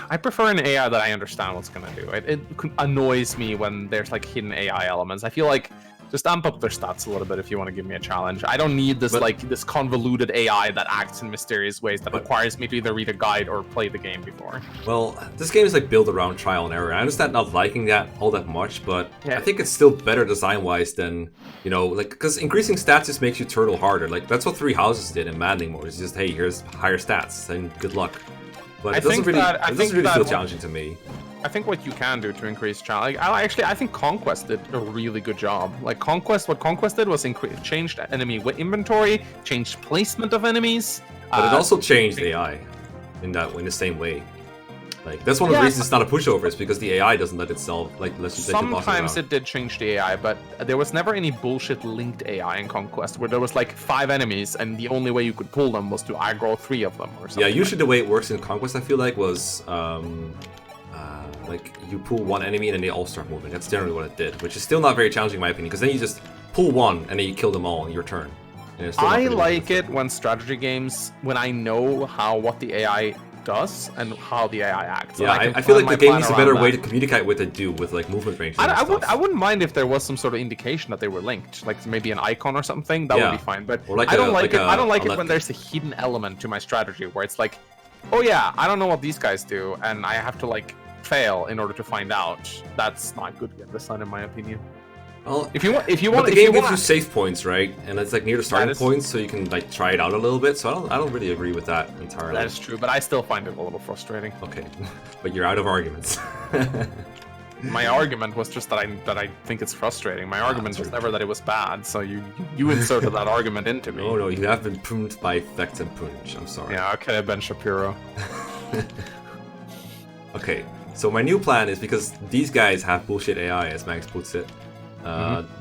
C: I prefer an AI that I understand what's gonna do. It annoys me when there's like hidden AI elements. I feel like Just amp up their stats a little bit if you want to give me a challenge. I don't need this this convoluted AI that acts in mysterious ways that requires me to either read a guide or play the game before.
A: Well, this game is like built around trial and error. I understand not liking that all that much, but I think it's still better design-wise than, you know, like, because increasing stats just makes you turtle harder. Like, that's what Three Houses did in Manding mode. It's just, hey, here's higher stats and good luck. But it doesn't really feel challenging to me.
C: I think what you can do to increase challenge, I think Conquest did a really good job. Like what Conquest did was changed enemy inventory, changed placement of enemies.
A: But it also changed AI in the same way. Like, that's one of the reasons it's not a pushover, is because the AI doesn't let itself, like, let you
C: sometimes it did change the AI, but there was never any bullshit linked AI in Conquest where there was like 5 enemies and the only way you could pull them was to aggro 3 of them or something.
A: Yeah, usually the way it works in Conquest, I feel like, was like, you pull one enemy and then they all start moving. That's generally what it did, which is still not very challenging in my opinion, because then you just pull one and then you kill them all in your turn.
C: I like it when strategy games, when I know what the AI does and how the AI acts.
A: Yeah, I feel like the game needs a better way to communicate with it with like movement range.
C: I wouldn't mind if there was some sort of indication that they were linked, like maybe an icon or something. That would be fine. But like I don't like it. I don't like it when there's a hidden element to my strategy where it's like, oh yeah, I don't know what these guys do, and I have to like fail in order to find out. That's not good game design, in my opinion.
A: Well,
C: if you want,
A: but the game gives you save points, right? And it's like near the starting points, so you can like try it out a little bit. So I don't really agree with that entirely.
C: That is true, but I still find it a little frustrating.
A: Okay, but you're out of arguments.
C: My argument was just that I think it's frustrating. My argument was never that it was bad. So you inserted that argument into me.
A: Oh no, you have been pruned by effect and punch. I'm sorry.
C: Yeah, okay, Ben Shapiro.
A: Okay, so my new plan is, because these guys have bullshit AI, as Mangs puts it.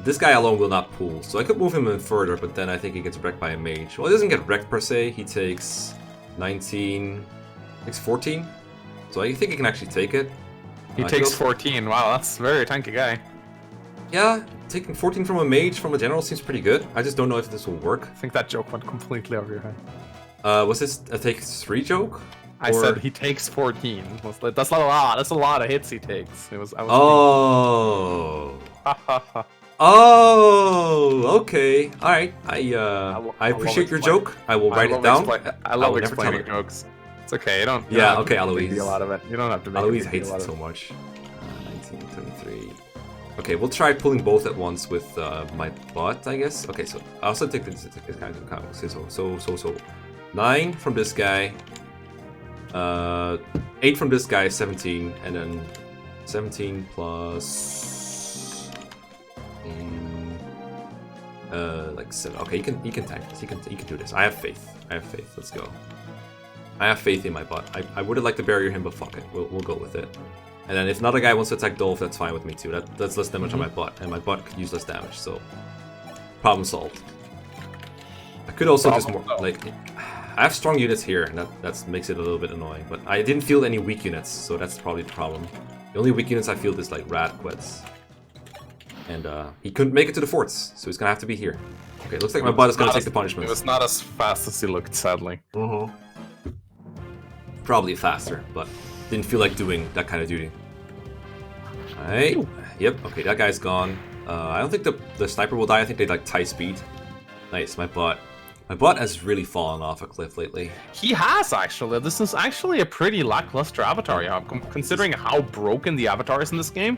A: This guy alone will not pull, so I could move him in further, but then I think he gets wrecked by a mage. Well, he doesn't get wrecked per se, he takes 19, takes 14, so I think he can actually take it.
C: He takes 14, wow, that's a very tanky guy.
A: Yeah, taking 14 from a mage, from a general, seems pretty good. I just don't know if this will work.
C: I think that joke went completely over your head.
A: Was this a take 3 joke?
C: I said he takes 14. That's not a lot. That's a lot of hits he takes.
A: Oh, okay. All right. I appreciate your joke. I will write it down.
C: I love explaining jokes. It's okay. You don't.
A: Yeah. Okay, Aloise.
C: Make a lot of it. You don't have to. Make
A: Aloise hates it so much. 1923. Okay, we'll try pulling both at once with my butt, I guess. Okay, so I also take this guy into account. So 9 from this guy. 8 from this guy, 17, and then 17 plus like 7. Okay, he can tank this. He can do this. I have faith. Let's go. I have faith in my butt. I would have liked to barrier him, but fuck it. We'll go with it. And then if another guy wants to attack Dolph, that's fine with me too. That's less damage on my butt, and my butt could use less damage. So problem solved. I could also I have strong units here, and that makes it a little bit annoying. But I didn't feel any weak units, so that's probably the problem. The only weak units I feel is like Radquets. And he couldn't make it to the forts, so he's gonna have to be here. Okay, looks like my butt is gonna take the punishment.
C: It was not as fast as he looked, sadly.
A: Probably faster, but didn't feel like doing that kind of duty. Alright. Yep, okay, that guy's gone. I don't think the sniper will die. I think they like tie speed. Nice, my butt. My butt has really fallen off a cliff lately.
C: He has, actually. This is actually a pretty lackluster avatar, yeah, considering how broken the avatar is in this game.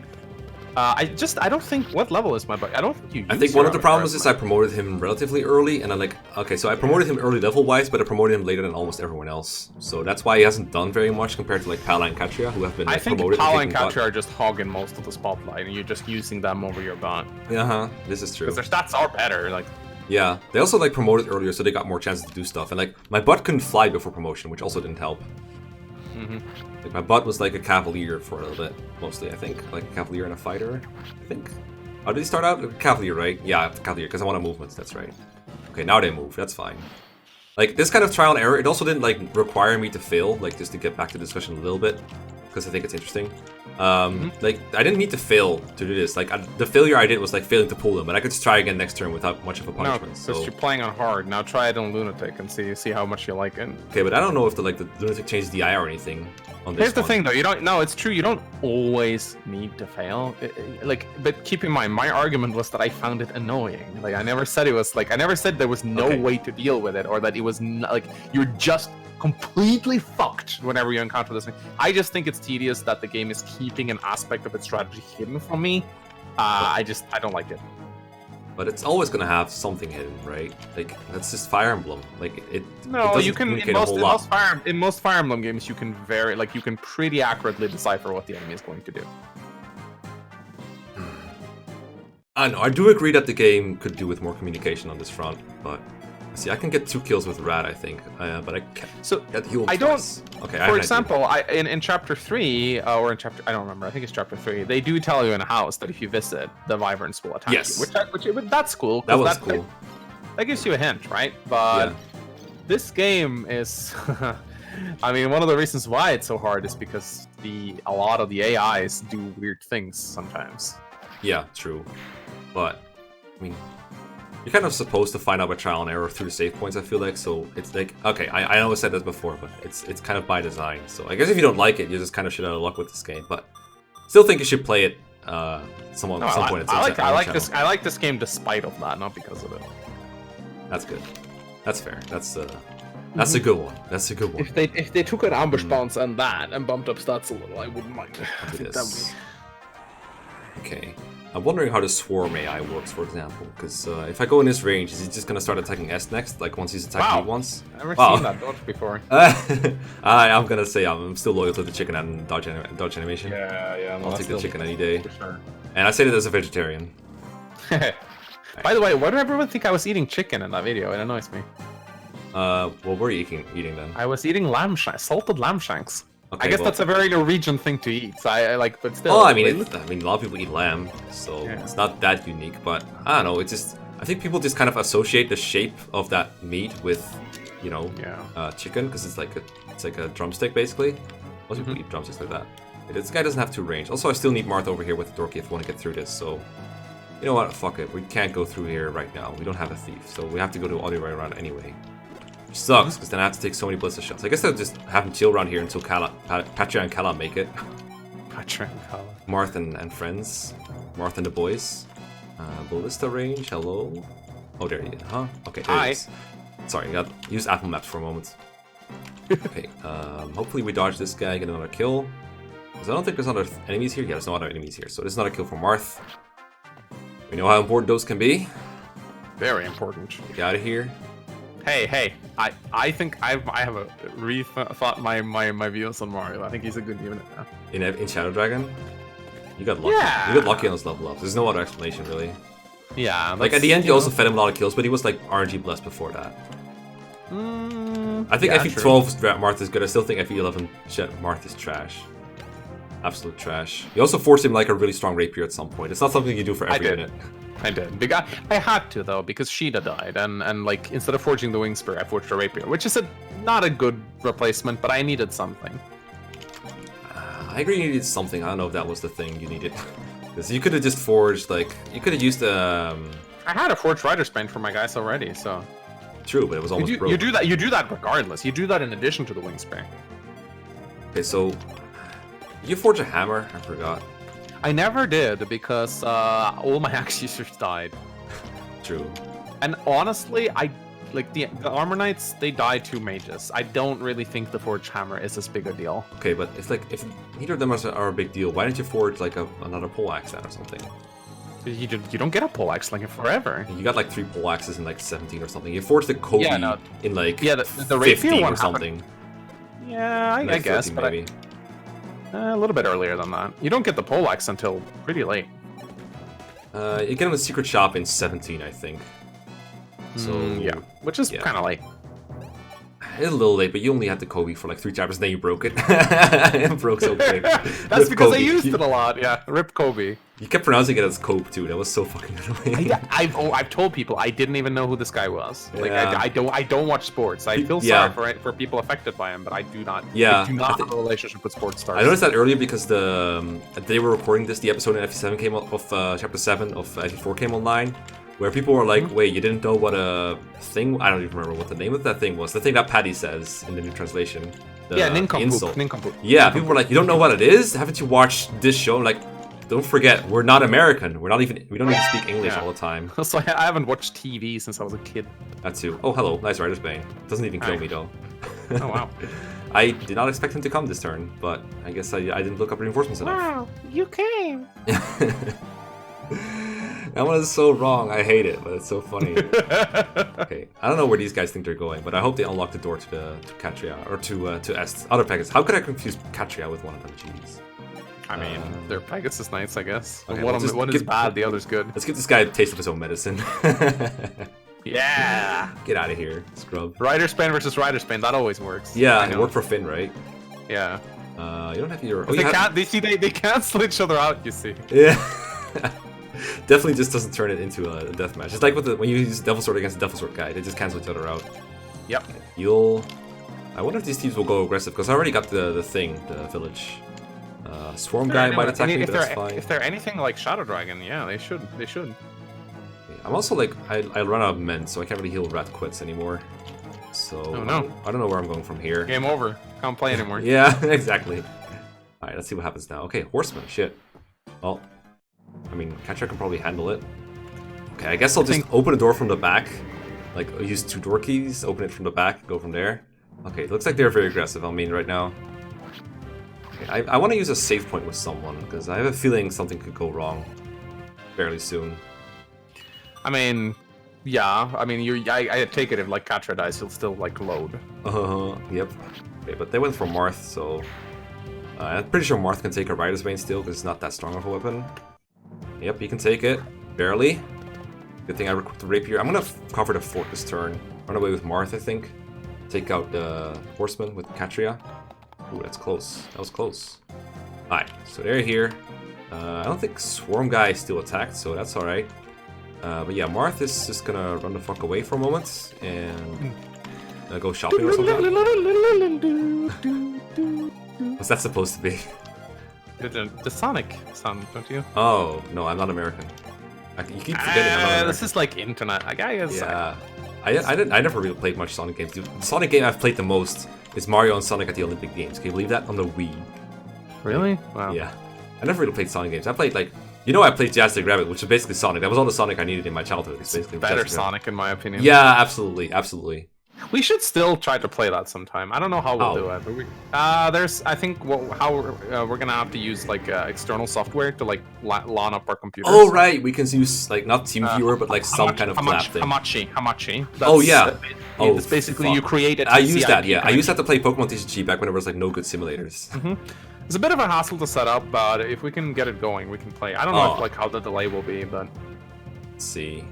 C: I don't think... What level is my butt? I don't think you use
A: I think one of the problems is I promoted him relatively early, and I'm like... Okay, so I promoted him early level-wise, but I promoted him later than almost everyone else. So that's why he hasn't done very much compared to like Pala and Catria, who have been like, promoted.
C: I think Pala and Catria are just hogging most of the spotlight, and you're just using them over your butt.
A: This is true.
C: Because their stats are better, like...
A: Yeah, they also like promoted earlier, so they got more chances to do stuff. And like my butt couldn't fly before promotion, which also didn't help. Like my butt was like a cavalier for a little bit, mostly I think, like a cavalier and a fighter. I think. How did he start out? Cavalier, right? Yeah, cavalier, because I want movements. That's right. Okay, now they move. That's fine. Like this kind of trial and error, it also didn't like require me to fail, like just to get back to the discussion a little bit. because I think it's interesting. Like, I didn't need to fail to do this. Like, the failure I did was like failing to pull them, but I could just try again next turn without much of a punishment.
C: No, because you're playing on hard. Now try it on Lunatic and see how much you like it.
A: Okay, but I don't know if the Lunatic changes DI or anything on this.
C: Here's the thing, though. You don't. No, it's true. You don't always need to fail. But keep in mind, my argument was that I found it annoying. Like, I never said it was like. I never said there was no way to deal with it, or that it was like you're just completely fucked whenever you encounter this thing. I just think it's tedious that the game is keeping an aspect of its strategy hidden from me. I don't like it.
A: But it's always gonna have something hidden, right? Like, that's just Fire Emblem. Like,
C: No, you can in most Fire Emblem games you can you can pretty accurately decipher what the enemy is going to do.
A: I know. I do agree that the game could do with more communication on this front, but see, I can get 2 kills with Rat, I think, but I can't.
C: So
A: get healed
C: I
A: twice.
C: don't.
A: Okay.
C: For example, in chapter 3 or in chapter I don't remember. I think it's chapter 3. They do tell you in a house that if you visit, the wyverns will attack you. Which that's cool.
A: That was cool.
C: That gives you a hint, right? But this game is. I mean, one of the reasons why it's so hard is because a lot of the AIs do weird things sometimes.
A: Yeah, true. But I mean, you're kind of supposed to find out by trial and error through the save points, I feel like, so it's like, okay, I know I said this before, but it's kind of by design, so I guess if you don't like it, you're just kind of shit out of luck with this game, but still think you should play it some point.
C: I like this game despite of that, not because of it.
A: That's good. That's fair. That's a good one. That's a good one.
C: If they took an ambush bounce and bumped up stats a little, I wouldn't mind it.
A: Okay. I'm wondering how the Swarm AI works, for example, because if I go in this range, is he just gonna start attacking S next, like once he's attacked me once?
C: I've never seen that dodge before.
A: I'm gonna say I'm still loyal to the chicken and dodge animation.
C: Yeah.
A: I'll take the chicken any day.
C: For sure.
A: And I say that as a vegetarian.
C: By the way, why did everyone think I was eating chicken in that video? It annoys me.
A: What were you eating then?
C: I was eating salted lamb shanks.
A: Okay,
C: I guess that's a very Norwegian thing to eat. So I like, but still.
A: Oh, I mean, a lot of people eat lamb, so it's not that unique. But I don't know. It's just I think people just kind of associate the shape of that meat with, chicken, because it's like a drumstick basically. Most people eat drumsticks like that. This guy doesn't have 2 range. Also, I still need Marth over here with Dorky if we want to get through this. So, you know what? Fuck it. We can't go through here right now. We don't have a thief, so we have to go the other way around anyway. Which sucks, because then I have to take so many blister shots. I guess I'll just have him chill around here until Catria and Kala make it.
C: Catria and Kala.
A: Marth and friends. Marth and the boys. Ballista range, hello. Oh, there he is, huh? Okay, there he is. Sorry, I got use Apple Maps for a moment. Okay, hopefully we dodge this guy, get another kill. Because I don't think there's other enemies here. Yeah, there's no other enemies here. So this is not a kill for Marth. We know how important those can be.
C: Very important.
A: Get out of here.
C: Hey! I think I have rethought my views on Mario. I think he's a good unit now.
A: In Shadow Dragon, you got lucky.
C: Yeah.
A: You got lucky on those level ups. There's no other explanation really.
C: Yeah.
A: Like at the end, you also fed him a lot of kills, but he was like RNG blessed before that. I think FE12 Marth is good. I still think FE11 Marth is trash. Absolute trash. You also forced him like a really strong rapier at some point. It's not something you do for every unit.
C: I did. I had to though, because Sheeta died, and like instead of forging the wing spear, I forged a rapier, which is not a good replacement, but I needed something.
A: I agree you needed something. I don't know if that was the thing you needed. Because you could have just forged, like, you could have used I
C: had a forged Rider's Bane for my guys already, so.
A: True, but it was almost broken.
C: You do that regardless. You do that in addition to the wing spear.
A: Okay, so did you forge a hammer? I forgot.
C: I never did because all my axe users died.
A: True. And
C: honestly, the Armor Knights, they die to mages. I don't really think the forged hammer is as big a deal.
A: Okay, but if neither of them are a big deal, why don't you forge like another pole axe then or something?
C: You don't get a pole axe like in forever.
A: You got like 3 pole axes in like 17 or something. You forged the Kobe in like
C: the rapier
A: 15
C: one
A: or something.
C: Yeah, I guess, but maybe. A little bit earlier than that. You don't get the pole axe until pretty late.
A: You get them in the secret shop in 17, I think. So
C: yeah, which is kind of late.
A: It's a little late, but you only had the Kobe for like 3 chapters, and then you broke it. It broke so quick.
C: That's because Kobe. I used it a lot, yeah. Rip Kobe.
A: You kept pronouncing it as Cope too. That was so fucking annoying.
C: I've told people I didn't even know who this guy was. Like I don't watch sports. I feel sorry for people affected by him, but I do not.
A: Yeah,
C: I do not have a relationship with sports stars.
A: I noticed that earlier because they were recording this. The episode in FE7 came of chapter 7 of FE4 came online, where people were like, "Wait, you didn't know what a thing?" I don't even remember what the name of that thing was. The thing that Patty says in the new translation.
C: Nincompoop.
A: Yeah, people were like, "You don't know what it is? Haven't you watched this show?" Like, don't forget, we're not American. We don't even speak English all the time.
C: So I haven't watched TV since I was a kid.
A: That too. Oh, hello, nice Rider's Bane. Doesn't even kill me though.
C: Oh wow.
A: I did not expect him to come this turn, but I guess I didn't look up reinforcements enough.
C: Wow, you came.
A: That one is so wrong. I hate it, but it's so funny. Okay, I don't know where these guys think they're going, but I hope they unlock the door to Catria or to Est. Other Pegasus. How could I confuse Catria with one of them? Jeez.
C: I mean, they're Pegasus Knights, I guess.
A: Okay,
C: one is bad, the other's good.
A: Let's give this guy a taste of his own medicine.
C: Yeah!
A: Get out of here, scrub.
C: Rider Span versus Rider Span, that always works.
A: Yeah, it worked for Finn, right?
C: Yeah.
A: You don't have your...
C: They cancel each other out, you see.
A: Yeah. Definitely just doesn't turn it into a deathmatch. It's like when you use Devil Sword against a Devil Sword guy, they just cancel each other out.
C: Yep.
A: I wonder if these teams will go aggressive, because I already got the village. Swarm guy might attack me, but that's fine.
C: If they're anything like Shadow Dragon, yeah, they should. Yeah,
A: I'm also like, I run out of men, so I can't really heal Rat Quits anymore. So, I don't know where I'm going from here.
C: Game over. Can't play anymore.
A: Yeah, exactly. Alright, let's see what happens now. Okay, Horseman, shit. Well, I mean, Catria can probably handle it. Okay, I guess I'll just open a door from the back. Like, I'll use 2 door keys, open it from the back, go from there. Okay, it looks like they're very aggressive on me right now. Okay, I want to use a save point with someone, because I have a feeling something could go wrong fairly soon.
C: I mean, yeah. I mean, I take it if like Catria dies, he'll still like load.
A: Yep. Okay, but they went for Marth, so I'm pretty sure Marth can take a Rider's Bane still, because it's not that strong of a weapon. Yep, he can take it barely. Good thing I equipped the rapier. I'm gonna cover the fort this turn. Run away with Marth, I think. Take out the Horseman with Catria. Ooh, that's close. That was close. Alright, so they're here. I don't think Swarm Guy is still attacked, so that's alright. But yeah, Marth is just gonna run the fuck away for a moment and go shopping or something. What's that supposed to be?
C: The Sonic song, don't you?
A: Oh, no, I'm not American. You keep forgetting I'm not American.
C: This is like internet. I guess.
A: Yeah. I never really played much Sonic games. The Sonic game I've played the most is Mario and Sonic at the Olympic Games. Can you believe that? On the Wii.
C: Really? Wow.
A: Yeah. I never really played Sonic games. I played like... You know I played Jazz Rabbit, which is basically Sonic. That was all the Sonic I needed in my childhood. It's basically
C: better Sonic in my opinion.
A: Yeah, absolutely. Absolutely.
C: We should still try to play that sometime. I don't know how we'll do it, but there's, I think, we're gonna have to use like external software to like LAN up our computers.
A: Oh right, we can use like not TeamViewer, but like some kind of flap thing.
C: Hamachi.
A: Oh yeah.
C: It's basically you create a.
A: I used that. Yeah, I used that to play Pokemon TCG back when there was like no good simulators.
C: It's a bit of a hassle to set up, but if we can get it going, we can play. I don't know if, like how the delay will be, but.
A: Let's see.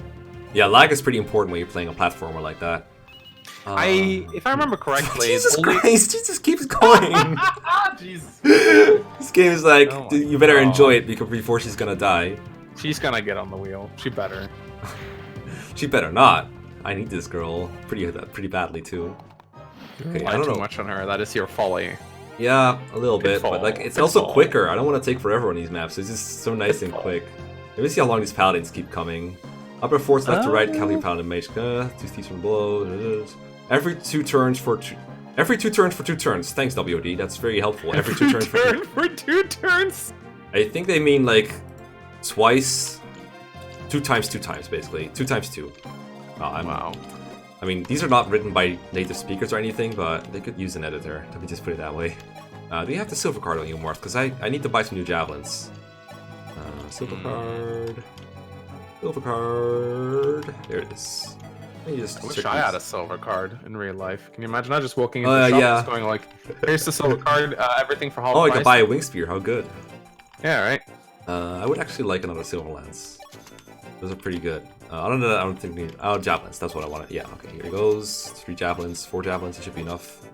A: Yeah, lag is pretty important when you're playing a platformer like that.
C: If I remember correctly,
A: Jesus Christ, Jesus keeps going.
C: Jesus.
A: This game is like, you better enjoy it before she's gonna die.
C: She's gonna get on the wheel. She better.
A: She better not. I need this girl pretty badly too. Okay, I don't know.
C: Too much on her. That is your folly.
A: Yeah, a little bit, but like it's also quicker. I don't want to take forever on these maps. It's just so nice and quick. Let me see how long these paladins keep coming. Upper forts, left to right, cavalry, paladin, mage. 2 steps from below. Every 2 turns for 2. Every 2 turns for 2 turns. Thanks, WOD. That's very helpful. Every 2 turns
C: for 2 turns.
A: I think they mean like twice, 2 times 2 times, basically 2 times 2. Wow. I mean, these are not written by native speakers or anything, but they could use an editor. Let me just put it that way. Do you have the silver card on you, Morph? Because I need to buy some new javelins. Silver card. Silver card. There it is.
C: I wish I had a silver card in real life. Can you imagine? I just walking into the shop just going like, here's the silver card, everything for half price.
A: I could buy a wing spear. How good.
C: Yeah, right.
A: I would actually like another silver lance. Those are pretty good. Other than that, I don't think we need... Oh, javelins, that's what I wanted. Yeah, okay, here it goes. 3 javelins, 4 javelins, it should be enough.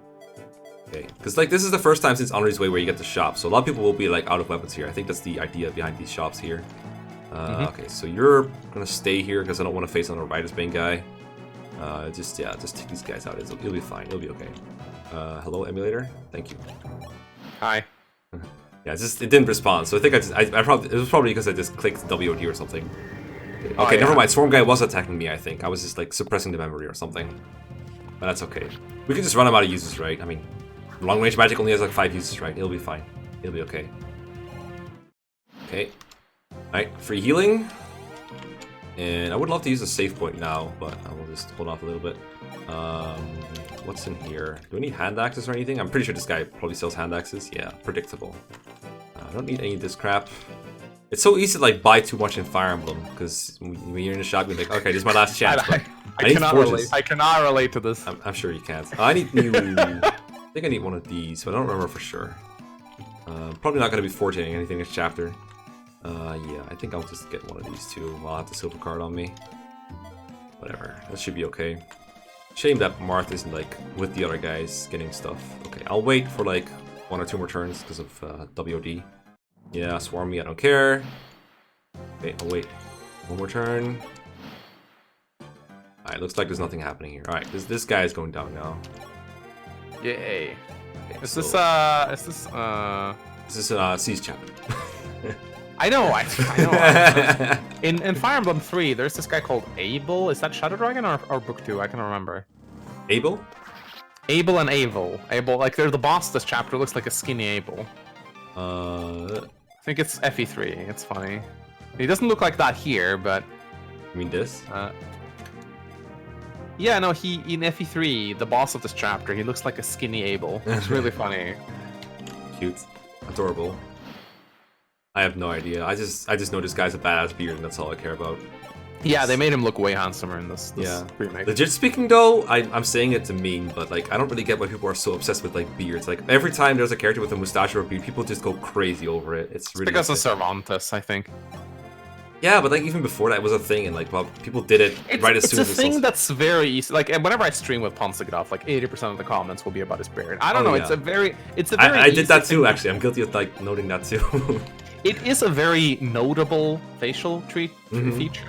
A: Okay, because like this is the first time since Honory's Way where you get to shop, so a lot of people will be like out of weapons here. I think that's the idea behind these shops here. Okay, so you're gonna stay here because I don't want to face another Rider's Bane guy. Just take these guys out. It'll be fine. It'll be okay. Hello, emulator. Thank you.
C: Hi.
A: Yeah, it didn't respond, so I think it was probably because I just clicked WOD or something. Okay, never mind. Swarm guy was attacking me, I think. I was just like suppressing the memory or something. But that's okay. We can just run him out of uses, right? I mean, long range magic only has like 5 uses, right? It'll be fine. It'll be okay. Okay. Alright, free healing. And I would love to use a save point now, but I will just hold off a little bit. What's in here? Do we need hand axes or anything? I'm pretty sure this guy probably sells hand axes. Yeah, predictable. I don't need any of this crap. It's so easy to like buy too much in Fire Emblem because when you're in the shop, you're like, okay, this is my last chance.
C: I cannot relate to this.
A: I'm sure you can't. I need new. I think I need one of these, but I don't remember for sure. Probably not going to be forging anything this chapter. Yeah, I think I'll just get one of these too. I'll have the silver card on me. Whatever, that should be okay. Shame that Marth isn't like with the other guys getting stuff. Okay, I'll wait for like 1 or 2 more turns because of WOD. Yeah, swarm me, I don't care. Okay, I'll wait 1 more turn. Alright, looks like there's nothing happening here. Alright, this guy is going down now.
C: Yay. Okay, This is
A: C's chapter.
C: I know. In Fire Emblem 3, there's this guy called Abel. Is that Shadow Dragon or Book 2? I can't remember.
A: Abel?
C: Abel and Abel. Abel, like they're the boss of this chapter. Looks like a skinny Abel. I think it's FE3. It's funny. He doesn't look like that here, but.
A: You mean this?
C: Yeah, no. He in FE3, the boss of this chapter, he looks like a skinny Abel. It's really funny.
A: Cute, adorable. I have no idea. I just know this guy's a badass beard, and that's all I care about.
C: Yeah, they made him look way handsomer in this remake.
A: Legit speaking though, I'm saying it to meme, but like I don't really get why people are so obsessed with like beards. Like every time there's a character with a mustache or a beard, people just go crazy over it. It's really
C: because of Cervantes, I think.
A: Yeah, but like even before that was a thing, and like well, people did it right as soon as
C: it's a thing that's very easy. Like whenever I stream with Ponsigadov, like 80% of the comments will be about his beard. I don't know. Yeah. It's a very.
A: I did that too, actually. I'm guilty of like noting that too.
C: It is a very notable facial feature.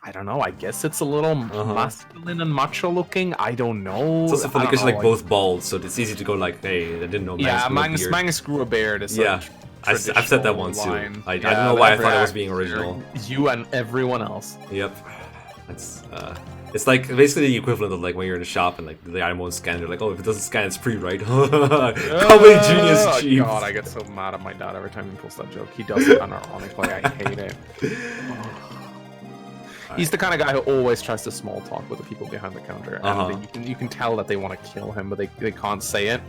C: I don't know. I guess it's a little masculine and macho looking. I don't know.
A: It's also funny because you're like both bald, so it's easy to go like, hey, I didn't know.
C: Mangs grew a beard.
A: I've said that once too. I don't know why I thought it was being original.
C: You and everyone else.
A: Yep. That's it's like basically the equivalent of like when you're in a shop and like the item won't scan. They're like, oh, if it doesn't scan, it's free, right? Comedy genius cheap.
C: God, I get so mad at my dad every time he pulls that joke. He does it unironically. I hate it. He's the kind of guy who always tries to small talk with the people behind the counter, and you can tell that they want to kill him, but they can't say it.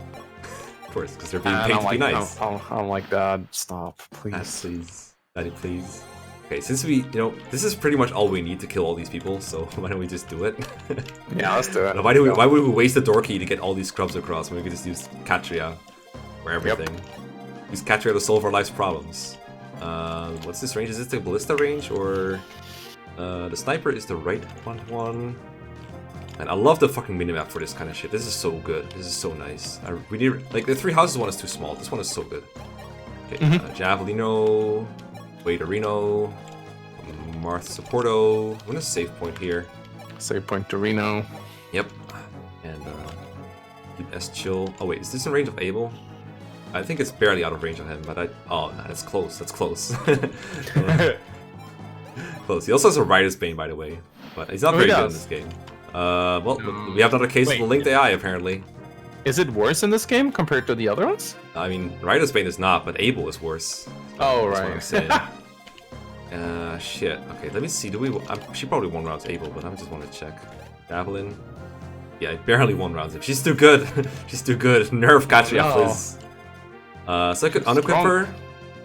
A: Of course, because they're being paid to be nice.
C: I'm like, Dad, stop, please.
A: Please, Daddy, please. Okay, since this is pretty much all we need to kill all these people, so why don't we just do it?
C: Yeah, let's do it.
A: Why would we waste the door key to get all these scrubs across when we could just use Catria for everything? Yep. Use Catria to solve our life's problems. What's this range? Is this the ballista range or the sniper is the right one? And I love the fucking minimap for this kind of shit. This is so good. This is so nice. We need like the 3 houses one is too small. This one is so good. Okay, Javelino. Waderino, Marth Supporto. I'm gonna save point here.
C: Save point to Reno.
A: Yep. And keep S chill. Oh wait, is this in range of Abel? I think it's barely out of range of him, but oh, nah, that's close. That's close. Close. He also has a Rider's Bane, by the way, but he's not very good in this game. Well, we have another case of the linked AI apparently.
C: Is it worse in this game compared to the other ones?
A: I mean, Rider's Bane is not, but Abel is worse.
C: Oh,
A: that's
C: right.
A: What I'm saying. Shit. Okay, let me see. She probably won rounds Abel, but I just want to check. Javelin. Yeah, barely won rounds. She's too good. She's too good. Nerf Catria, please. So I could unequip her,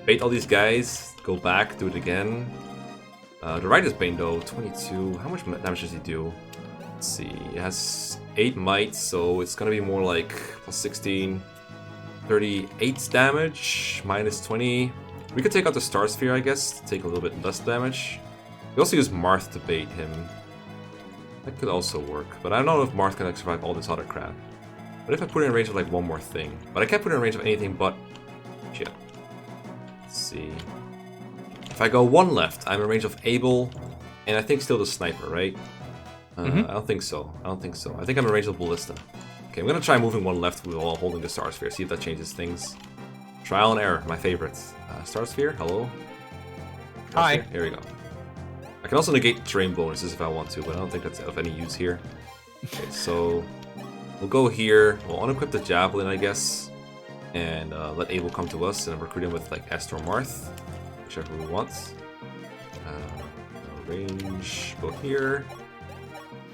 A: bait all these guys, go back, do it again. The Rider's Bane though, 22. How much damage does he do? Let's see. It has 8 might, so it's gonna be more like plus 16, 38 damage, minus 20. We could take out the Star Sphere, I guess, to take a little bit less damage. We also use Marth to bait him. That could also work, but I don't know if Marth can like, survive all this other crap. What if I put it in range of like one more thing? But I can't put it in range of anything but shit. Let's see. If I go one left, I'm in range of Abel, and I think still the sniper, right? I don't think so. I don't think so. I think I'm in range of Ballista. Okay, I'm gonna try moving one left while holding the Star Sphere, see if that changes things. Trial and error, my favorites. Star Sphere, hello? Star
C: Hi.
A: Sphere? Here we go. I can also negate terrain bonuses if I want to, but I don't think that's of any use here. Okay, so we'll go here. We'll unequip the Javelin, I guess, and let Abel come to us and recruit him with like Est or Marth, whichever we want. Range, go here.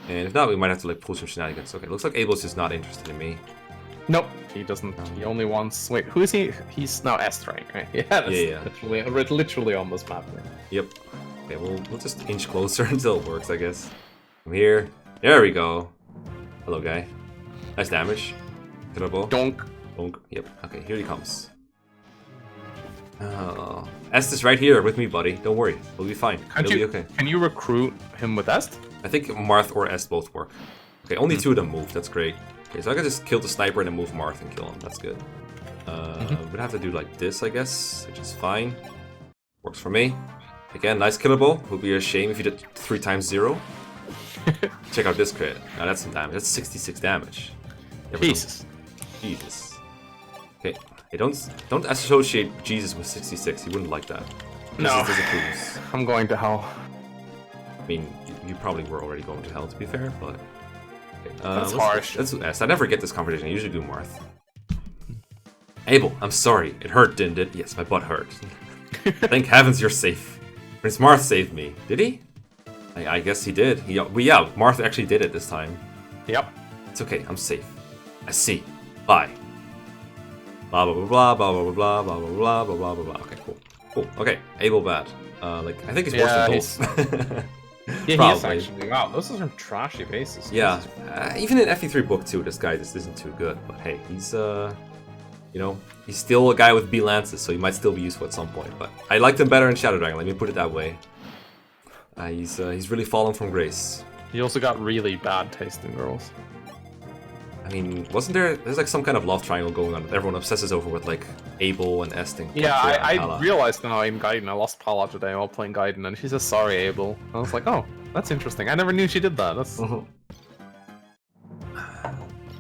A: And if not, we might have to like pull some shenanigans. Okay, looks like Abel's just not interested in me.
C: Nope, he doesn't. He only wants. Wait, who is he? He's now Est, right? Yeah, that's literally on this map. Right?
A: Yep. Okay, we'll just inch closer until it works, I guess. I'm here. There we go. Hello, guy. Nice damage. Hittable.
C: Donk.
A: Donk. Yep. Okay, here he comes. Est is right here with me, buddy. Don't worry. We'll be fine. It'll be okay.
C: Can you recruit him with Est?
A: I think Marth or Est both work. Okay, only two of them move. That's great. Okay, so I can just kill the sniper and then move Marth and kill him. That's good. We'd have to do like this, I guess, which is fine. Works for me. Again, nice killable. Would be a shame if you did 3 times 0. Check out this crit. Now that's some damage. That's 66 damage.
C: Jesus.
A: Jesus. Okay. Hey, don't associate Jesus with 66. He wouldn't like that.
C: No.
A: Jesus
C: I'm going to hell.
A: I mean, you probably were already going to hell, to be fair, but... Okay,
C: that's harsh.
A: Let's do S. I never get this conversation. I usually do Marth. Abel, I'm sorry. It hurt, didn't it? Yes, my butt hurt. Thank heavens you're safe. Prince Marth saved me. Did he? I guess he did. Yeah, Marth actually did it this time.
C: Yep.
A: It's okay. I'm safe. I see. Bye. Blah blah blah blah blah blah blah blah blah blah blah blah blah. Okay, cool. Cool. Okay, Abel bad. Like I think he's worse than both.
C: Yeah, he is actually. Wow, those are some trashy bases.
A: Yeah, even in FE3 book 2, this guy just isn't too good. But hey, he's you know, he's still a guy with B lances, so he might still be useful at some point. But I liked him better in Shadow Dragon. Let me put it that way. He's really fallen from grace.
C: He also got really bad taste in girls.
A: I mean, there's like some kind of love triangle going on that everyone obsesses over with like Abel and Est and
C: yeah,
A: Catria
C: I realized now in Gaiden, I lost Paula today while playing Gaiden, and she says sorry, Abel. I was like, oh, that's interesting. I never knew she did that. That's.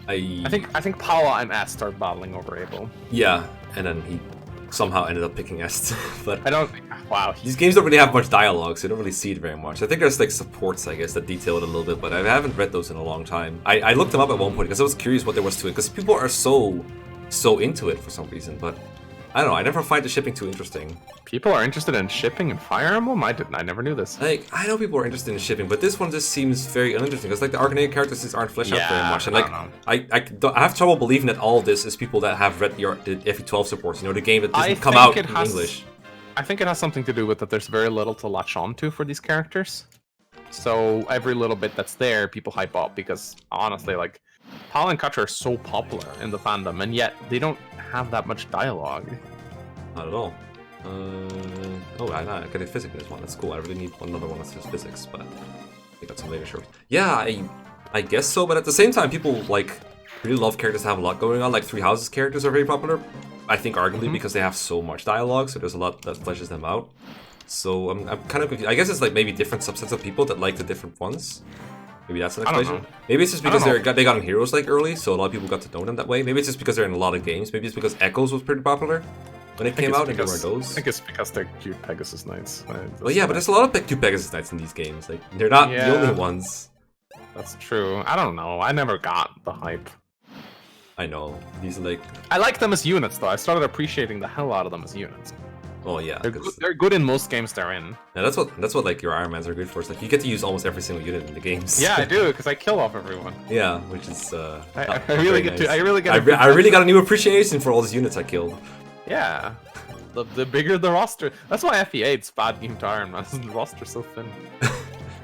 C: I think Paula and Est are battling over Abel.
A: Yeah, and then he somehow ended up picking Est. But
C: I don't. Wow.
A: These games don't really have much dialogue, so you don't really see it very much. I think there's like supports, I guess, that detail it a little bit, but I haven't read those in a long time. I looked them up at one point because I was curious what there was to it, because people are so into it for some reason, but I don't know. I never find the shipping too interesting.
C: People are interested in shipping and Fire Emblem? I never knew this.
A: Like, I know people are interested in shipping, but this one just seems very uninteresting. Because like the Arcanine characters just aren't fleshed out very much, and like I have trouble believing that all of this is people that have read the FE12 supports. You know, the game that doesn't come out in English.
C: I think it has something to do with that there's very little to latch onto for these characters. So every little bit that's there, people hype up because honestly, like, Paul and Catria are so popular in the fandom, and yet they don't have that much dialogue.
A: Not at all. Oh, I get a physics in this one. That's cool. I really need another one that says physics, but I got some later short. Yeah, I guess so, but at the same time, people like really love characters that have a lot going on. Like Three Houses characters are very popular. I think arguably because they have so much dialogue, so there's a lot that fleshes them out. So I'm kind of confused. I guess it's like maybe different subsets of people that like the different ones. Maybe that's an explanation. Maybe it's just because they got in Heroes like early, so a lot of people got to know them that way. Maybe it's just because they're in a lot of games. Maybe it's because Echoes was pretty popular when it came out, and there were those.
C: I think it's because they're cute Pegasus Knights.
A: Well, yeah, but there's a lot of cute Pegasus Knights in these games. Like they're not the only ones.
C: That's true. I don't know. I never got the hype.
A: I know. These are like...
C: I like them as units, though. I started appreciating the hell out of them as units.
A: Oh yeah,
C: they're good in most games they're in.
A: Yeah, that's what like your Iron Mans are good for. It's like you get to use almost every single unit in the games.
C: Yeah, I do because I kill off everyone.
A: Yeah, which is
C: I really get nice. I really
A: got a new appreciation for all these units I killed.
C: Yeah, the bigger the roster. That's why FE8's bad game to Iron Man. The roster's so thin.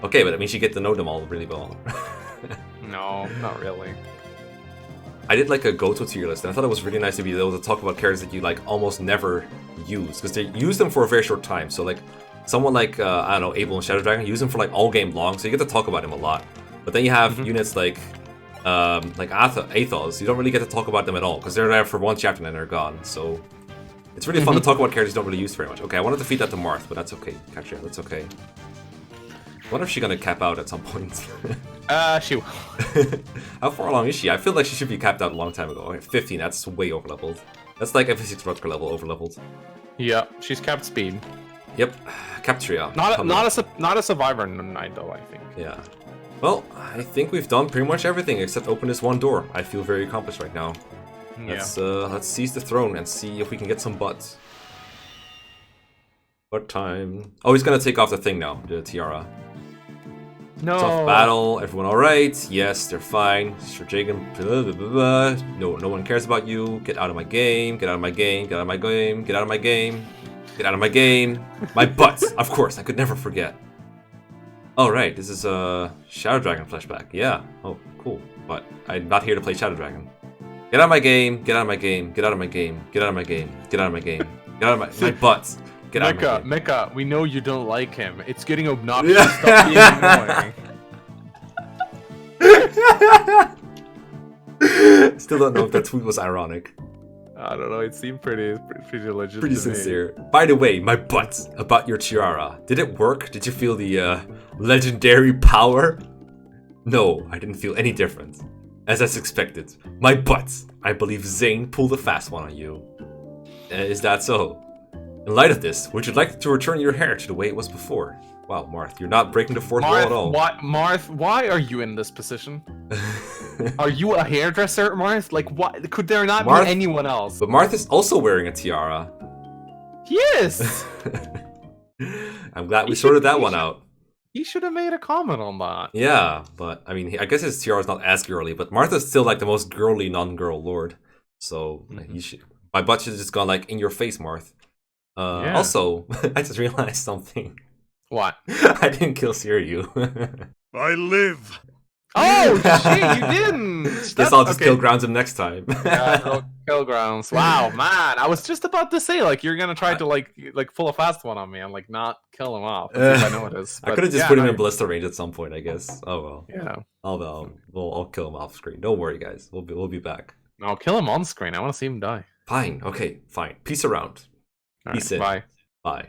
A: Okay, but it means you get to know them all really well.
C: No, not really.
A: I did like a go-to tier list, and I thought it was really nice to be able to talk about characters that you like almost never use, because they use them for a very short time. So like, someone like I don't know, Abel and Shadow Dragon, use him for like all game long, so you get to talk about him a lot. But then you have units like Athos. You don't really get to talk about them at all because they're there for one chapter and then they're gone. So it's really fun to talk about characters you don't really use very much. Okay, I wanted to feed that to Marth, but that's okay. Catria, that's okay. I wonder if she's gonna cap out at some point.
C: She will.
A: How far along is she? I feel like she should be capped out a long time ago. Okay, 15, that's way overleveled. That's like FA6 Rutger level overleveled.
C: Yeah, she's capped speed.
A: Yep, Catria.
C: Not a survivor knight though, I think.
A: Yeah. Well, I think we've done pretty much everything except open this one door. I feel very accomplished right now.
C: Yeah.
A: Let's seize the throne and see if we can get some butts. What time? Oh, he's gonna take off the thing now, the tiara.
C: No.
A: Tough battle. Everyone all right? Yes, they're fine. Sir Jagan. No one cares about you. Get out of my game. Get out of my game. Get out of my game. Get out of my game. Get out of my game. My butt. Of course, I could never forget. All right, this is a Shadow Dragon flashback. Yeah. Oh, cool. But I'm not here to play Shadow Dragon. Get out of my game. Get out of my game. Get out of my game. Get out of my game. Get out of my game. Get out of my butt. Get out of my game.
C: Mekkah, we know you don't like him. It's getting obnoxious. Stop being annoying.
A: Still don't know if that tweet was ironic.
C: I don't know. It seemed pretty legit.
A: Pretty sincere. By the way, my butt about your tiara. Did it work? Did you feel the legendary power? No, I didn't feel any difference. As I expected. My butt. I believe Zane pulled a fast one on you. Is that so? In light of this, would you like to return your hair to the way it was before? Wow, Marth, you're not breaking the fourth wall at all.
C: Marth, why are you in this position? Are you a hairdresser, Marth? Like, what? Could there not be anyone else?
A: But Marth is also wearing a tiara.
C: Yes!
A: I'm glad we sorted that one out.
C: He should have made a comment on that.
A: Yeah, but, I mean, I guess his tiara is not as girly, but Martha's still, like, the most girly non-girl lord. So, you should... My butt should have just gone, like, in your face, Marth. Yeah. Also, I just realized something.
C: What?
A: I didn't kill Siryu.
D: I live.
C: Oh shit! You didn't.
A: Guess I'll just kill Grounds him next time.
C: Yeah, kill Grounds. Wow, man! I was just about to say like you're gonna try to like pull a fast one on me and like not kill him off. I know it is.
A: I could have just put him in ballista range at some point, I guess. Oh well.
C: Yeah.
A: I'll kill him off screen. Don't worry, guys. We'll be back.
C: I'll kill him on screen. I want to see him die.
A: Fine. Okay. Fine. Peace around.
C: All
A: Peace
C: right,
A: in.
C: bye.
A: Bye.